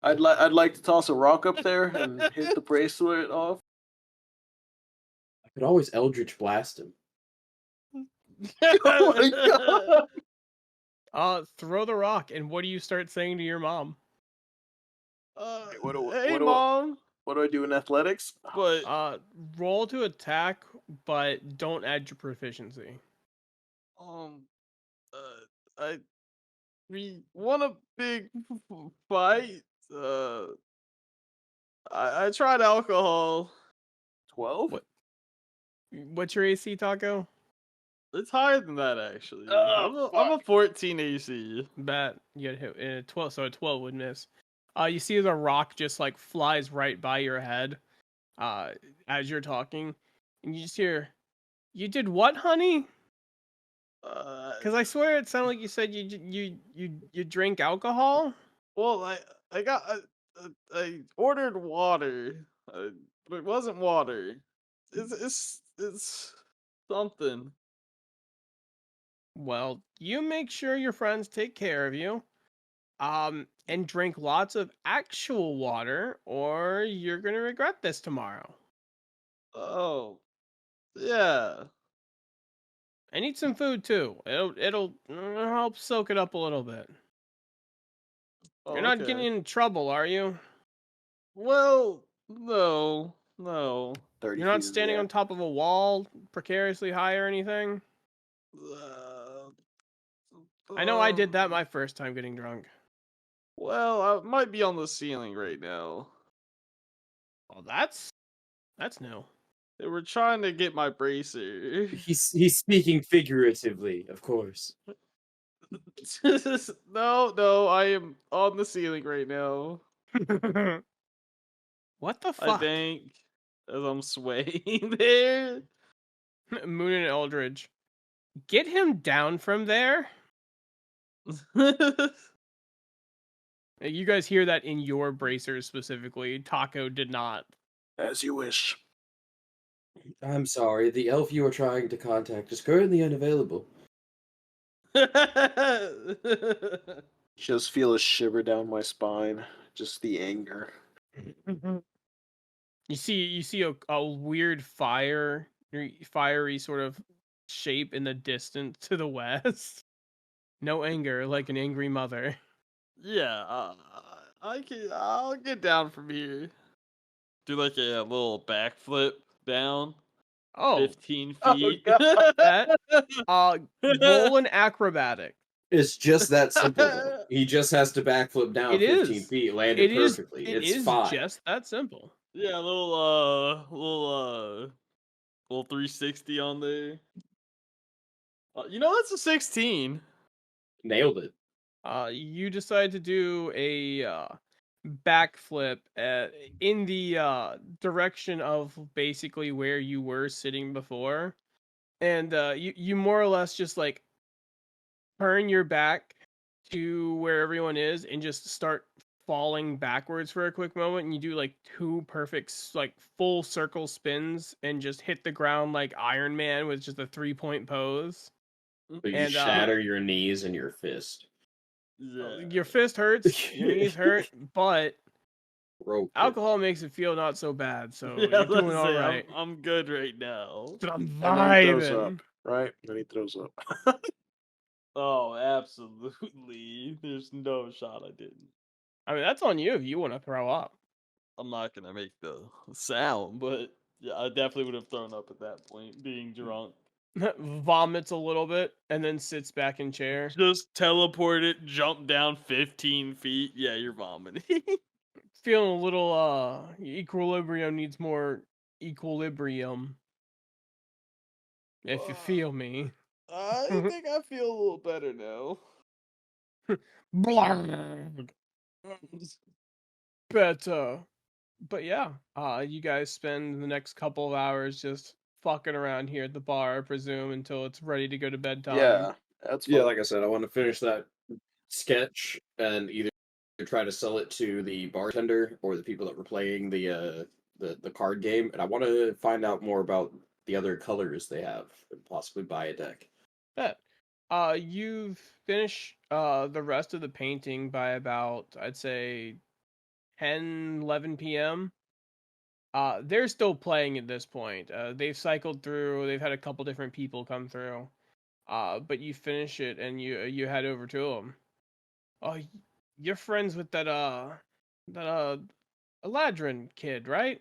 I'd like to toss a rock up there and hit the bracelet off. I could always Eldritch Blast him. Oh my god! Throw the rock, and what do you start saying to your mom? Hey, Mom. What do I do in athletics? But Roll to attack, but don't add your proficiency. we won a big fight. I tried alcohol. 12? What? What's your AC, Taco? It's higher than that actually. Oh, I'm a 14 AC. Bet you had hit in a 12, so a 12 would miss. You see the rock just like flies right by your head, as you're talking, and you just hear, "You did what, honey?" Because I swear it sounded like you said you drink alcohol. Well, I ordered water, but it wasn't water. It's something. Well, you make sure your friends take care of you. And drink lots of actual water, or you're gonna regret this tomorrow. Oh, yeah. And eat some food too. It'll help soak it up a little bit. Oh, You're not okay. getting in trouble, are you? Well, no. 30 You're not feet in the standing air. on top of a wall precariously high or anything? Uh, I know I did that my first time getting drunk. Well, I might be on the ceiling right now. Oh, that's new. They were trying to get my bracer. He's speaking figuratively, of course. No, I am on the ceiling right now. What the I fuck? think as I'm swaying there. Moon and Eldridge. Get him down from there. You guys hear that in your bracers specifically. Taco did not. As you wish. I'm sorry, the elf you are trying to contact is currently unavailable. Just feel a shiver down my spine. Just the anger. You see a weird fiery sort of shape in the distance to the west. No anger, like an angry mother. Yeah, I'll get down from here. Do like a little backflip down. Oh, 15 Oh, feet. roll an acrobatic. It's just that simple, though. He just has to backflip down It 15 is. feet, land it is. perfectly. It It's is fine. just that simple. Yeah, a little 360 on there. That's a 16. Nailed it. You decide to do a backflip in the direction of basically where you were sitting before, and you more or less just like turn your back to where everyone is and just start falling backwards for a quick moment, and you do like 2 perfect like full circle spins and just hit the ground like Iron Man with just a 3-point pose. So you And shatter your knees and your fist. Yeah. your fist hurts, your knees hurt, but Broke it. alcohol makes it feel not so bad, so Yeah, you're doing let's all say right. I'm good right now. But I'm And then he throws vibing. up, right? Then he throws up. Oh, absolutely. There's no shot I didn't. I mean, that's on you if you want to throw up. I'm not gonna make the sound, but yeah, I definitely would have thrown up at that point, being drunk. Vomits a little bit and then sits back in chair. Just teleport it, jump down 15 feet. Yeah, you're vomiting. Feeling a little equilibrium needs more equilibrium. If you feel me. I think I feel a little better now. Blarg. But yeah, you guys spend the next couple of hours just fucking around here at the bar, I presume, until it's ready to go to bedtime. Yeah, that's Yeah, fun. like I said, I want to finish that sketch and either try to sell it to the bartender or the people that were playing the card game, and I want to find out more about the other colors they have and possibly buy a deck. Bet. You've finished the rest of the painting by about, I'd say, 10, 11 p.m. They're still playing at this point. They've cycled through. They've had a couple different people come through. But you finish it and you head over to them. Oh, you're friends with that Eladrin kid, right?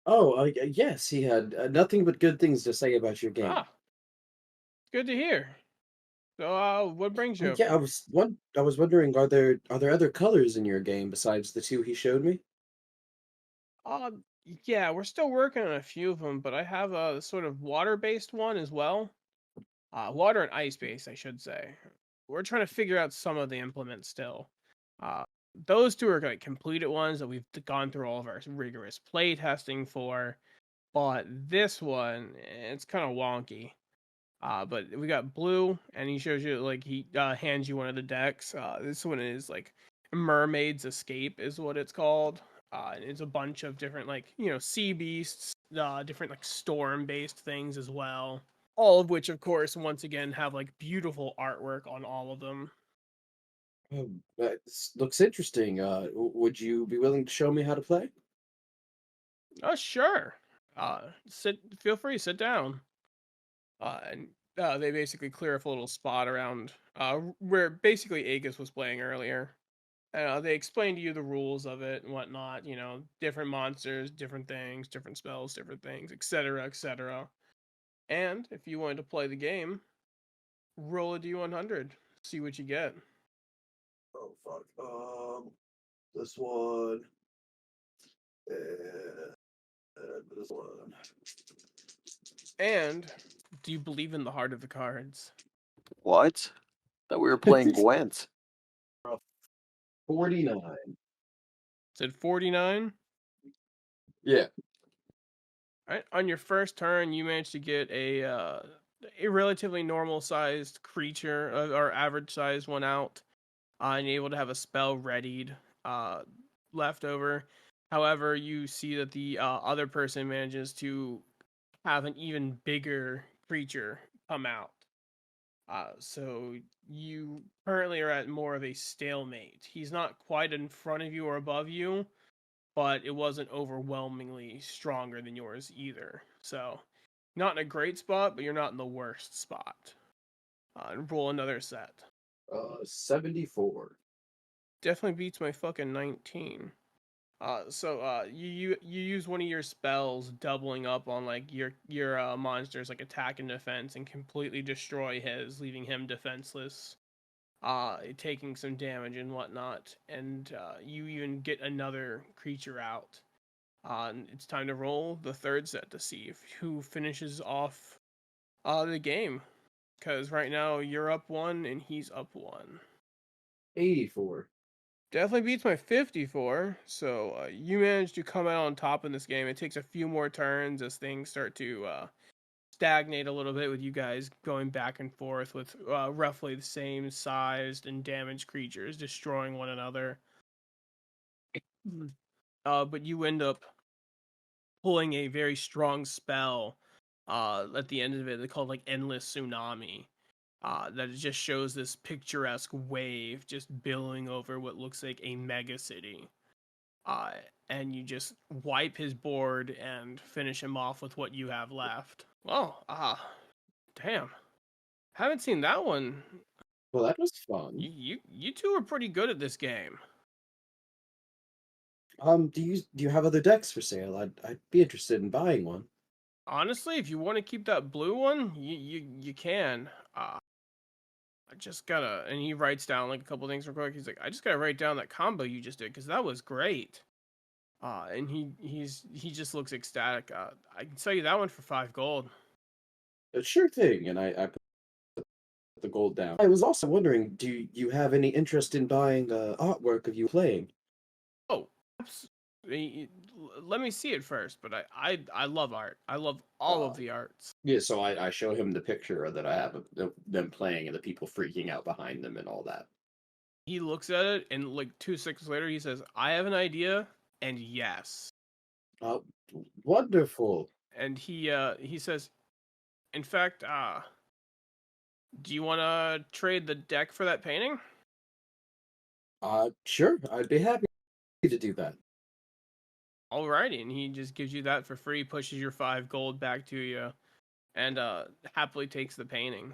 Oh, yes, he had nothing but good things to say about your game. Ah, good to hear. So, what brings you Yeah, over? I was wondering, are there other colors in your game besides the two he showed me? Uh, yeah, we're still working on a few of them, but I have a sort of water-based one as well. Water and ice-based, I should say. We're trying to figure out some of the implements still. Uh, those two are like completed ones that we've gone through all of our rigorous play testing for. But this one, it's kind of wonky. But we got blue, and he shows you like he hands you one of the decks. This one is like Mermaid's Escape is what it's called. And it's a bunch of different like sea beasts, different like storm based things as well. All of which, of course, once again have like beautiful artwork on all of them. Oh, that looks interesting. Would you be willing to show me how to play? Oh sure. Feel free, sit down. And they basically clear up a little spot around where basically Aegis was playing earlier. They explain to you the rules of it and whatnot. Different monsters, different things, different spells, different things, etc., etc. And if you wanted to play the game, roll a d100, see what you get. Oh fuck. This one and this one. And do you believe in the heart of the cards? What? Thought we were playing Gwent. 49. Said 49. Yeah. Right. On your first turn, you managed to get a relatively normal sized creature or average sized one out, and you're able to have a spell readied left over. However, you see that the other person manages to have an even bigger creature come out. So you currently are at more of a stalemate. He's not quite in front of you or above you, but it wasn't overwhelmingly stronger than yours either. So, not in a great spot, but you're not in the worst spot. Roll another set. 74. Definitely beats my fucking 19. You use one of your spells, doubling up on like your monster's like attack and defense, and completely destroy his, leaving him defenseless. Taking some damage and whatnot, and you even get another creature out. It's time to roll the third set to see who finishes off the game. Because right now you're up 1 and he's up 1. 84. Definitely beats my 54. So you managed to come out on top in this game. It takes a few more turns as things start to stagnate a little bit with you guys going back and forth with roughly the same sized and damaged creatures destroying one another. But you end up pulling a very strong spell at the end of it. They call it like Endless Tsunami. That it just shows this picturesque wave just billowing over what looks like a mega city. And you just wipe his board and finish him off with what you have left. Well, damn. Haven't seen that one. Well, that was fun. You two are pretty good at this game. Do you have other decks for sale? I'd be interested in buying one. Honestly, if you want to keep that blue one, you can. I just gotta, and he writes down like a couple things real quick. He's like, I just gotta write down that combo you just did because that was great. And he just looks ecstatic. I can sell you that one for 5 gold. Sure thing, and I put the gold down. I was also wondering, do you have any interest in buying artwork of you playing? Oh, let me see it first. But I love art. I love all of the arts. Yeah, so I show him the picture that I have of them playing and the people freaking out behind them and all that. He looks at it and like 2 seconds later he says, "I have an idea." And yes. Wonderful. And he says, in fact, do you want to trade the deck for that painting? Sure, I'd be happy to do that. Alrighty, and he just gives you that for free, pushes your 5 gold back to you, and happily takes the painting.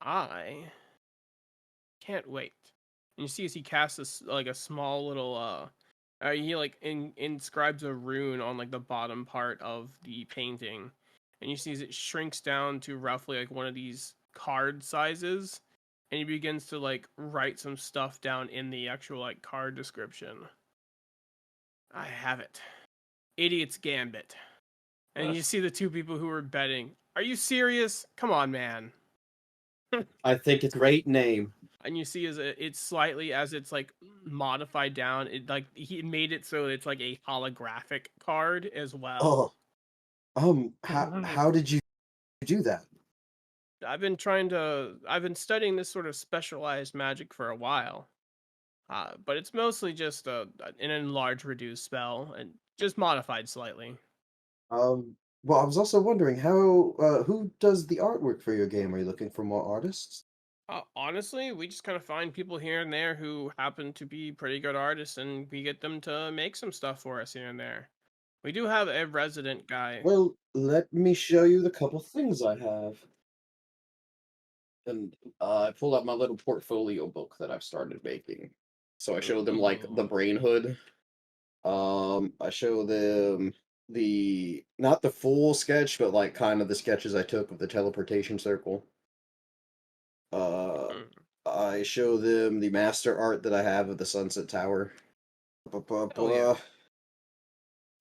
I can't wait. And you see as he casts this like a small little he like inscribes a rune on like the bottom part of the painting, and you see as it shrinks down to roughly like one of these card sizes, and he begins to like write some stuff down in the actual like card description. I have it. Idiot's Gambit. And you see the 2 people who were betting. Are you serious? Come on, man. I think it's a great name. And you see as it's slightly as it's like modified down, it like he made it so it's like a holographic card as well. How did you do that? I've been studying this sort of specialized magic for a while. But it's mostly just an enlarged reduced spell and just modified slightly. Well, I was also wondering who does the artwork for your game? Are you looking for more artists? Honestly, we just kind of find people here and there who happen to be pretty good artists, and we get them to make some stuff for us here and there. We do have a resident guy. Well, let me show you the couple things I have. And I pulled out my little portfolio book that I've started making. So I show them like the brain hood. I show them not the full sketch, but like kind of the sketches I took of the teleportation circle. I show them the master art that I have of the Sunset Tower. Yeah.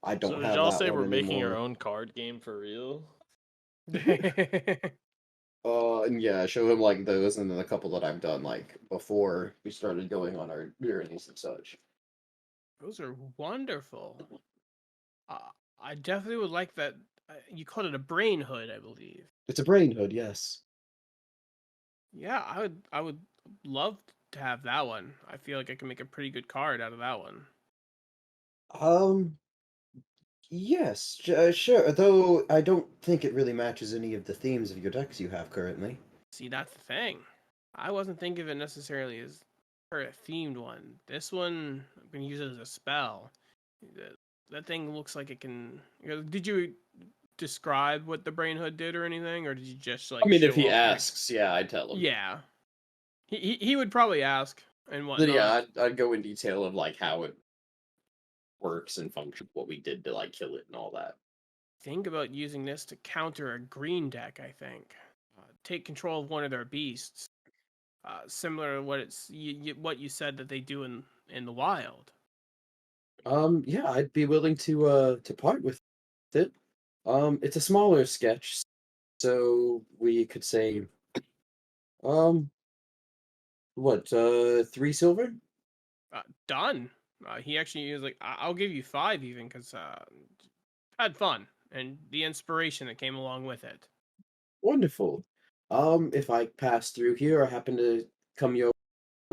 I don't So have did y'all that say one we're making our anymore. own card game for real? And yeah, I show him like those and then a couple that I've done like before we started going on our journeys and such. Those are wonderful. I definitely would like that. You called it a brain hood, I believe. It's a brain hood, yes. Yeah, I would love to have that one. I feel like I can make a pretty good card out of that one. Yes, sure. Though I don't think it really matches any of the themes of your decks you have currently. See, that's the thing. I wasn't thinking of it necessarily as for a themed one. This one, I'm gonna use it as a spell. That thing looks like it can. Did you describe what the brain hood did or anything, or did you just like? I mean, if show he off, asks, yeah, I'd tell him. Yeah, he would probably ask and whatnot. Then yeah, I'd go in detail of like how it works and functions, what we did to like kill it and all that. Think about using this to counter a green deck. I think take control of one of their beasts, similar to what you said that they do in the wild. Yeah, I'd be willing to part with it. It's a smaller sketch, so we could say, what, 3 silver? Done. He actually was like, I'll give you 5 even because had fun and the inspiration that came along with it. Wonderful. If I pass through here or happen to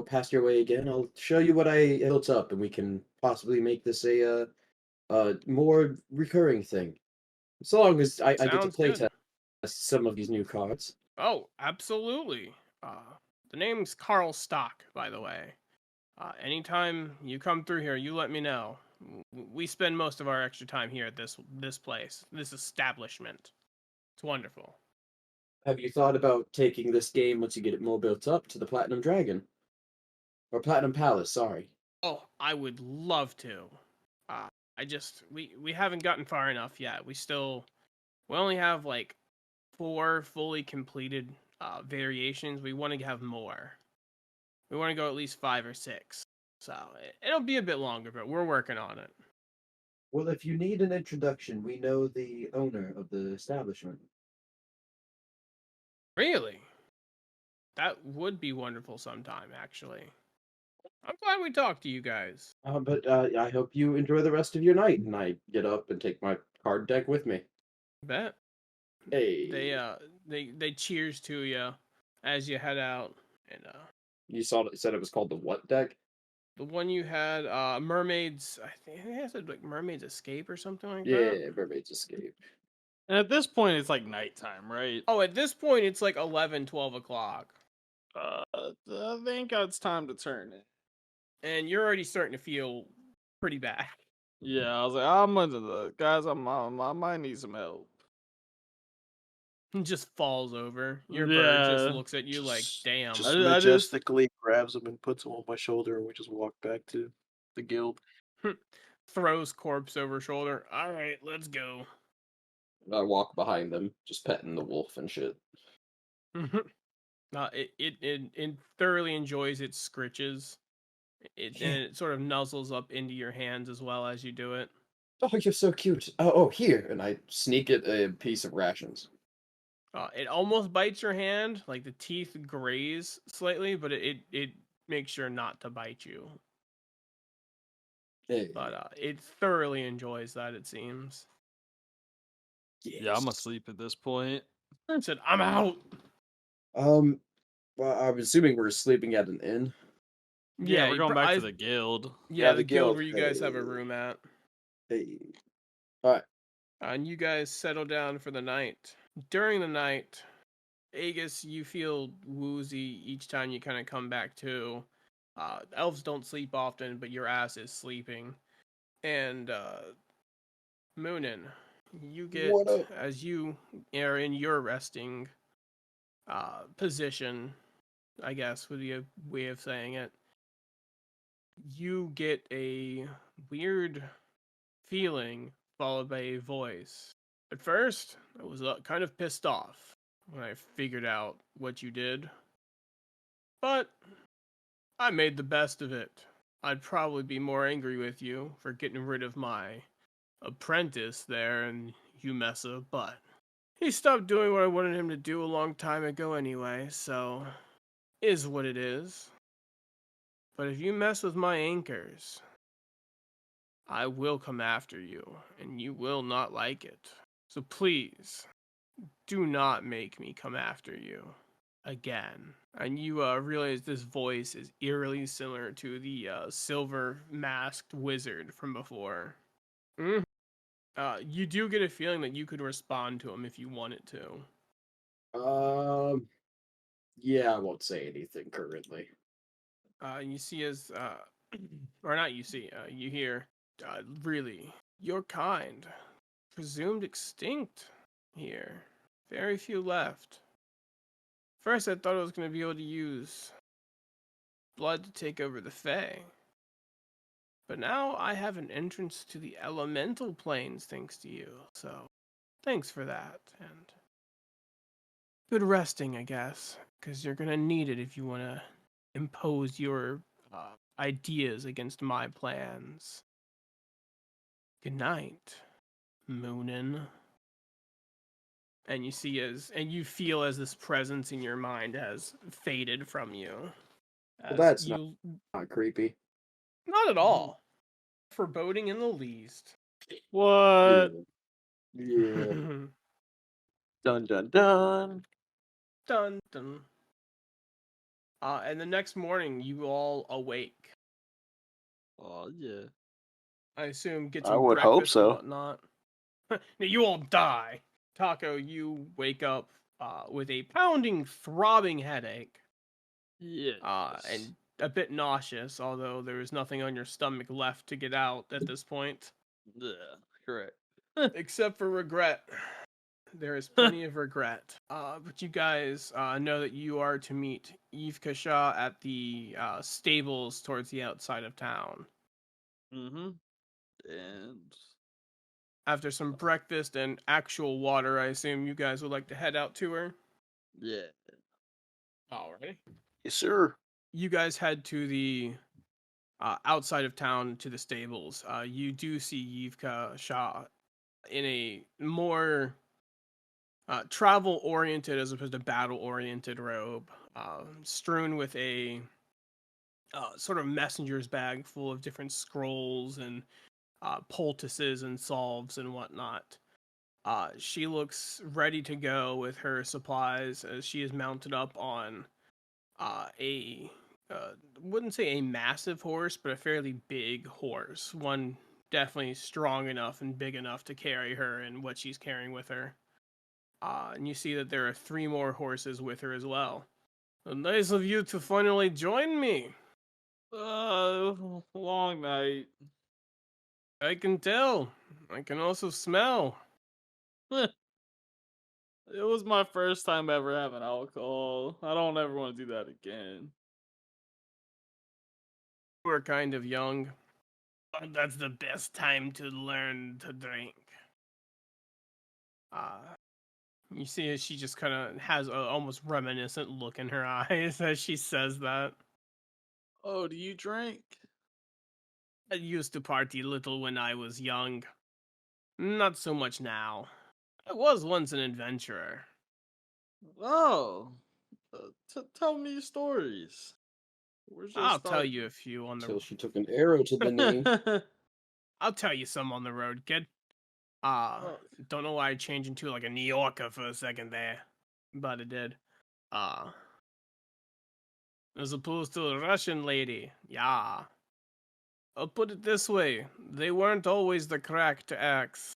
pass your way again, I'll show you what I built up, and we can possibly make this a more recurring thing. So long as I get to Sounds play good. test some of these new cards. Oh, absolutely. The name's Carl Stock, by the way. Anytime you come through here, you let me know. We spend most of our extra time here at this place, this establishment. It's wonderful. Have you thought about taking this game once you get it more built up to the Platinum Dragon? Or Platinum Palace, sorry. Oh, I would love to. Uh, we haven't gotten far enough yet. We only have like 4 fully completed variations. We want to have more. We want to go at least 5 or 6. So it'll be a bit longer, but we're working on it. Well, if you need an introduction, we know the owner of the establishment. Really? That would be wonderful sometime, actually. I'm glad we talked to you guys. But I hope you enjoy the rest of your night. And I get up and take my card deck with me. Bet. Hey, They cheers to you as you head out, and you said it was called the what deck? the one you had, mermaids. I think it said like mermaids escape or something like Yeah, that. Mermaid's Escape. And at this point, it's like nighttime, right? Oh, at this point it's like 11, 12 o'clock, I think it's time to turn it. and you're already starting to feel pretty bad. Yeah, I was like, I'm under the guys. I might need some help. He just falls over. Your bird just Yeah. looks at you like, Just- damn. Just I just- majestically grabs him and puts him on my shoulder, and we just walk back to the guild. Throws corpse over shoulder. All right, let's go. I walk behind them, just petting the wolf and shit. It thoroughly enjoys its scritches. And it sort of nuzzles up into your hands as well as you do it. Oh, you're so cute. Oh, here. And I sneak it a piece of rations. It almost bites your hand, like the teeth graze slightly, but it makes sure not to bite you. Hey. But it thoroughly enjoys that, it seems. Yeah, I'm asleep at this point. It said, I'm out. Well, I'm assuming we're sleeping at an inn. Yeah, we're going back I- to the guild. Yeah, the the guild guild. where you guys have a room at. Hey. Alright. And you guys settle down for the night. During the night, Aegis, you feel woozy each time you kind of come back to. Elves don't sleep often, but your ass is sleeping. And Moonin, you get, What up? as you are in your resting position, I guess would be a way of saying it, you get a weird feeling followed by a voice. At first, I was kind of pissed off when I figured out what you did. But I made the best of it. I'd probably be more angry with you for getting rid of my apprentice there, and you messa, but he stopped doing what I wanted him to do a long time ago anyway, so is what it is. But if you mess with my anchors, I will come after you, and you will not like it. So please, do not make me come after you again. And you realize this voice is eerily similar to the silver masked wizard from before. You do get a feeling that you could respond to him if you wanted to. Yeah, I won't say anything currently. You see as, or not you see, you hear, really, your kind, presumed extinct here. Very few left. First, I thought I was going to be able to use blood to take over the Fae. But now I have an entrance to the elemental planes thanks to you, so thanks for that. And good resting, I guess, because you're going to need it if you want to impose your ideas against my plans. Good night, Moonin. And you see you feel as this presence in your mind has faded from you. Well, that's not creepy. Not at all. Foreboding in the least. What? Yeah. Dun dun dun. Dun dun. And the next morning, you all awake. Oh yeah. I assume get I some would hope breakfast and so. whatnot. Now you all die. Taco, you wake up with a pounding, throbbing headache, Yes. and a bit nauseous, although there is nothing on your stomach left to get out at this point. Yeah. Correct. Except for regret. There is plenty of regret. But you guys know that you are to meet Eve Kasha at the stables towards the outside of town. Mm-hmm. And After some breakfast and actual water, I assume you guys would like to head out to her. yeah. Alrighty. Yes, sir. You guys head to the outside of town to the stables. You do see Yivka Shah in a more travel oriented as opposed to battle oriented robe, strewn with a sort of messenger's bag full of different scrolls and poultices and salves and whatnot. She looks ready to go with her supplies as she is mounted up on a wouldn't say a massive horse, but a fairly big horse. One definitely strong enough and big enough to carry her and what she's carrying with her. And you see that there are 3 more horses with her as well. Nice of you to finally join me. Long night. I can tell. I can also smell. It was my first time ever having alcohol. I don't ever want to do that again. We're kind of young. That's the best time to learn to drink. You see as she just kind of has a almost reminiscent look in her eyes as she says that. Oh, do you drink? I used to party little when I was young. Not so much now. I was once an adventurer. Oh, tell me your stories. We're I'll just tell you a few on Until the. she took an arrow to the knee. I'll tell you some on the road, kid. Oh, Don't know why I changed into like a New Yorker for a second there, but it did. Uh, as opposed to a Russian lady, yeah. I'll put it this way: they weren't always the crack to axe.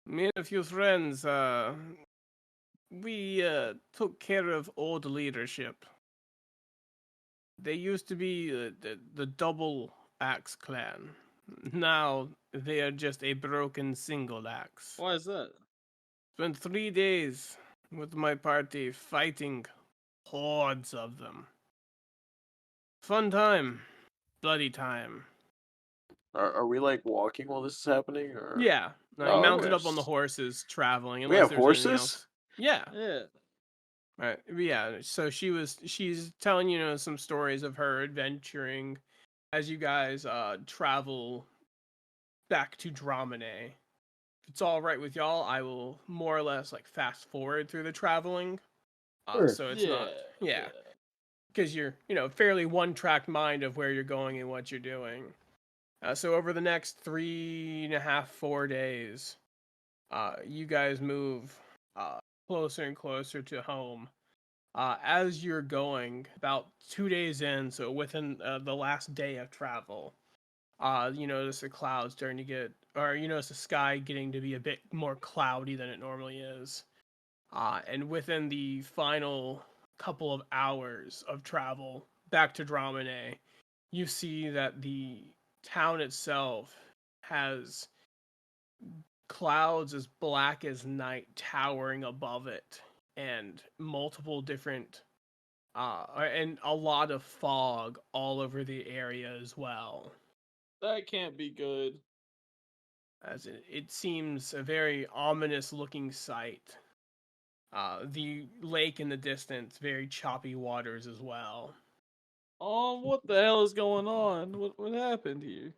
Me and a few friends, we took care of old leadership. They used to be the double axe clan. Now they are just a broken single axe. why is that? Spent 3 days with my party fighting hordes of them. Fun time. Bloody time. Are we like walking while this is happening, or? Yeah. Like Oh, mounted okay. up on the horses, traveling, We unless have there's anything horses? else. Yeah. Yeah. Right. Yeah. So she's telling some stories of her adventuring as you guys travel back to Dramine. If it's all right with y'all, I will more or less like fast forward through the traveling. Sure. So it's Yeah. not because you're fairly one-track mind of where you're going and what you're doing. So over the next 3.5, 4 days, you guys move closer and closer to home. As you're going, about 2 days in, so within the last day of travel, you notice the clouds starting to get, or you notice the sky getting to be a bit more cloudy than it normally is. And within the final couple of hours of travel back to Dramine, you see that the town itself has clouds as black as night towering above it, and multiple different and a lot of fog all over the area as well. That can't be good. As it seems a very ominous looking sight. The lake in the distance, very choppy waters as well. Oh, what the hell is going on? What happened here?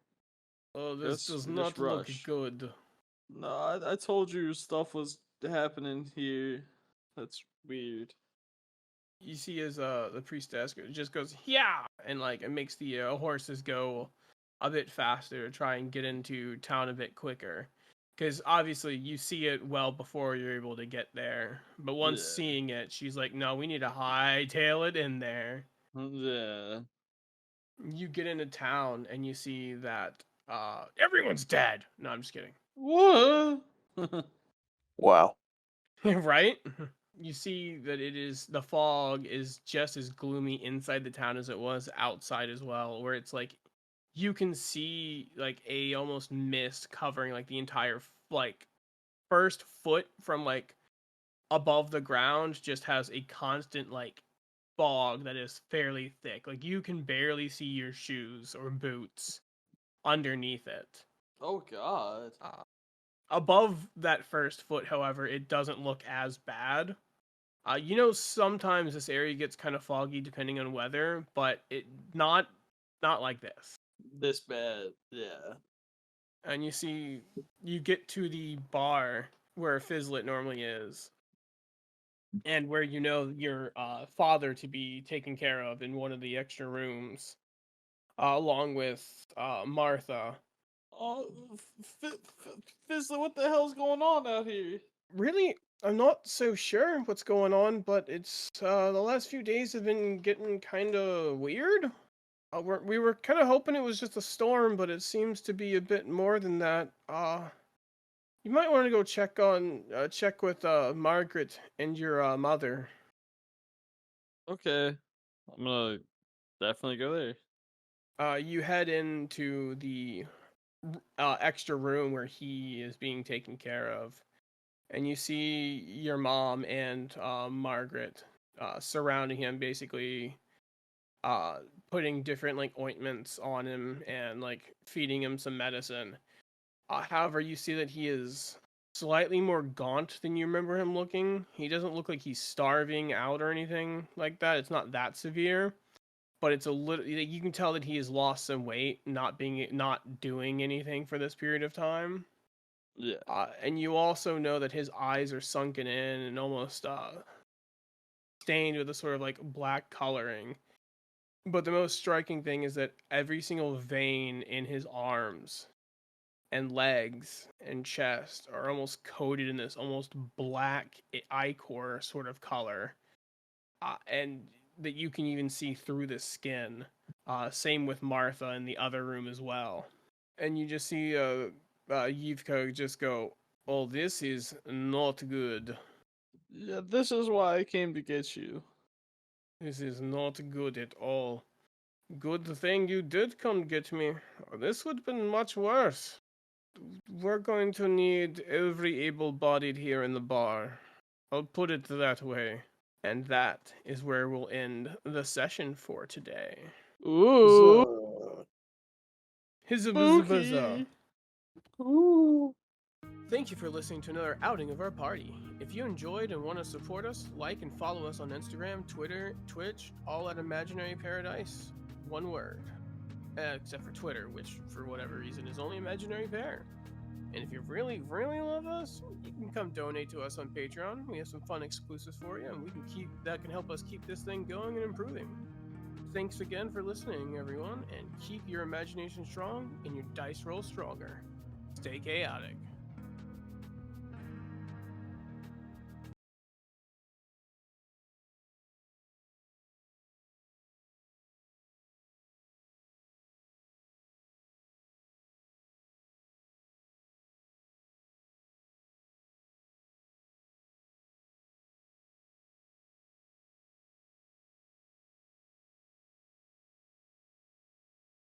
Oh, this Just does not look rush. good. No, I told you stuff was happening here. That's weird. You see as the priestess just goes, yeah, and like it makes the horses go a bit faster to try and get into town a bit quicker. Because obviously you see it well before you're able to get there. But once Yeah. seeing it, she's like, no, we need to hightail it in there. Yeah. You get into town and you see that everyone's dead. No, I'm just kidding. What? Wow. Right? You see that the fog is just as gloomy inside the town as it was outside as well, where it's like you can see like a almost mist covering like the entire like first foot from like above the ground just has a constant like fog that is fairly thick. Like you can barely see your shoes or boots underneath it. Oh God. Above that first foot, however, it doesn't look as bad. Sometimes this area gets kind of foggy depending on weather, but it not like this. This bad. Yeah. And you get to the bar where Fizzlet normally is, and where your father to be taken care of in one of the extra rooms, along with Martha. Oh, Fizzler, what the hell's going on out here? Really, I'm not so sure what's going on, but it's the last few days have been getting kind of weird. We were kind of hoping it was just a storm, but it seems to be a bit more than that. You might want to go check with Margaret and your mother. Okay. I'm gonna definitely go there. You head into the extra room where he is being taken care of, and you see your mom and Margaret surrounding him, basically putting different like ointments on him and like feeding him some medicine. However, you see that he is slightly more gaunt than you remember him looking. He doesn't look like he's starving out or anything like that. It's not that severe, but it's a little. You can tell that he has lost some weight, not doing anything for this period of time. Yeah. And you also know that his eyes are sunken in and almost stained with a sort of like black coloring. But the most striking thing is that every single vein in his arms and legs and chest are almost coated in this almost black ichor sort of color. And that you can even see through the skin. Same with Martha in the other room as well. And you just see Yivka just go, "Oh, this is not good. Yeah, this is why I came to get you. This is not good at all. Good thing you did come get me. This would have been much worse. We're going to need every able-bodied here in the bar. I'll put it that way." And that is where we'll end the session for today. Ooh, Hizabuzzabuzzah. spooky. Ooh. Thank you for listening to another outing of our party. If you enjoyed and want to support us, like and follow us on Instagram, Twitter, Twitch, all at Imaginary Paradise. One word. Except for Twitter, which for whatever reason is only Imaginary Pair. And if you really, really love us, you can come donate to us on Patreon. We have some fun exclusives for you, and that can help us keep this thing going and improving. Thanks again for listening, everyone, and keep your imagination strong and your dice roll stronger. Stay chaotic.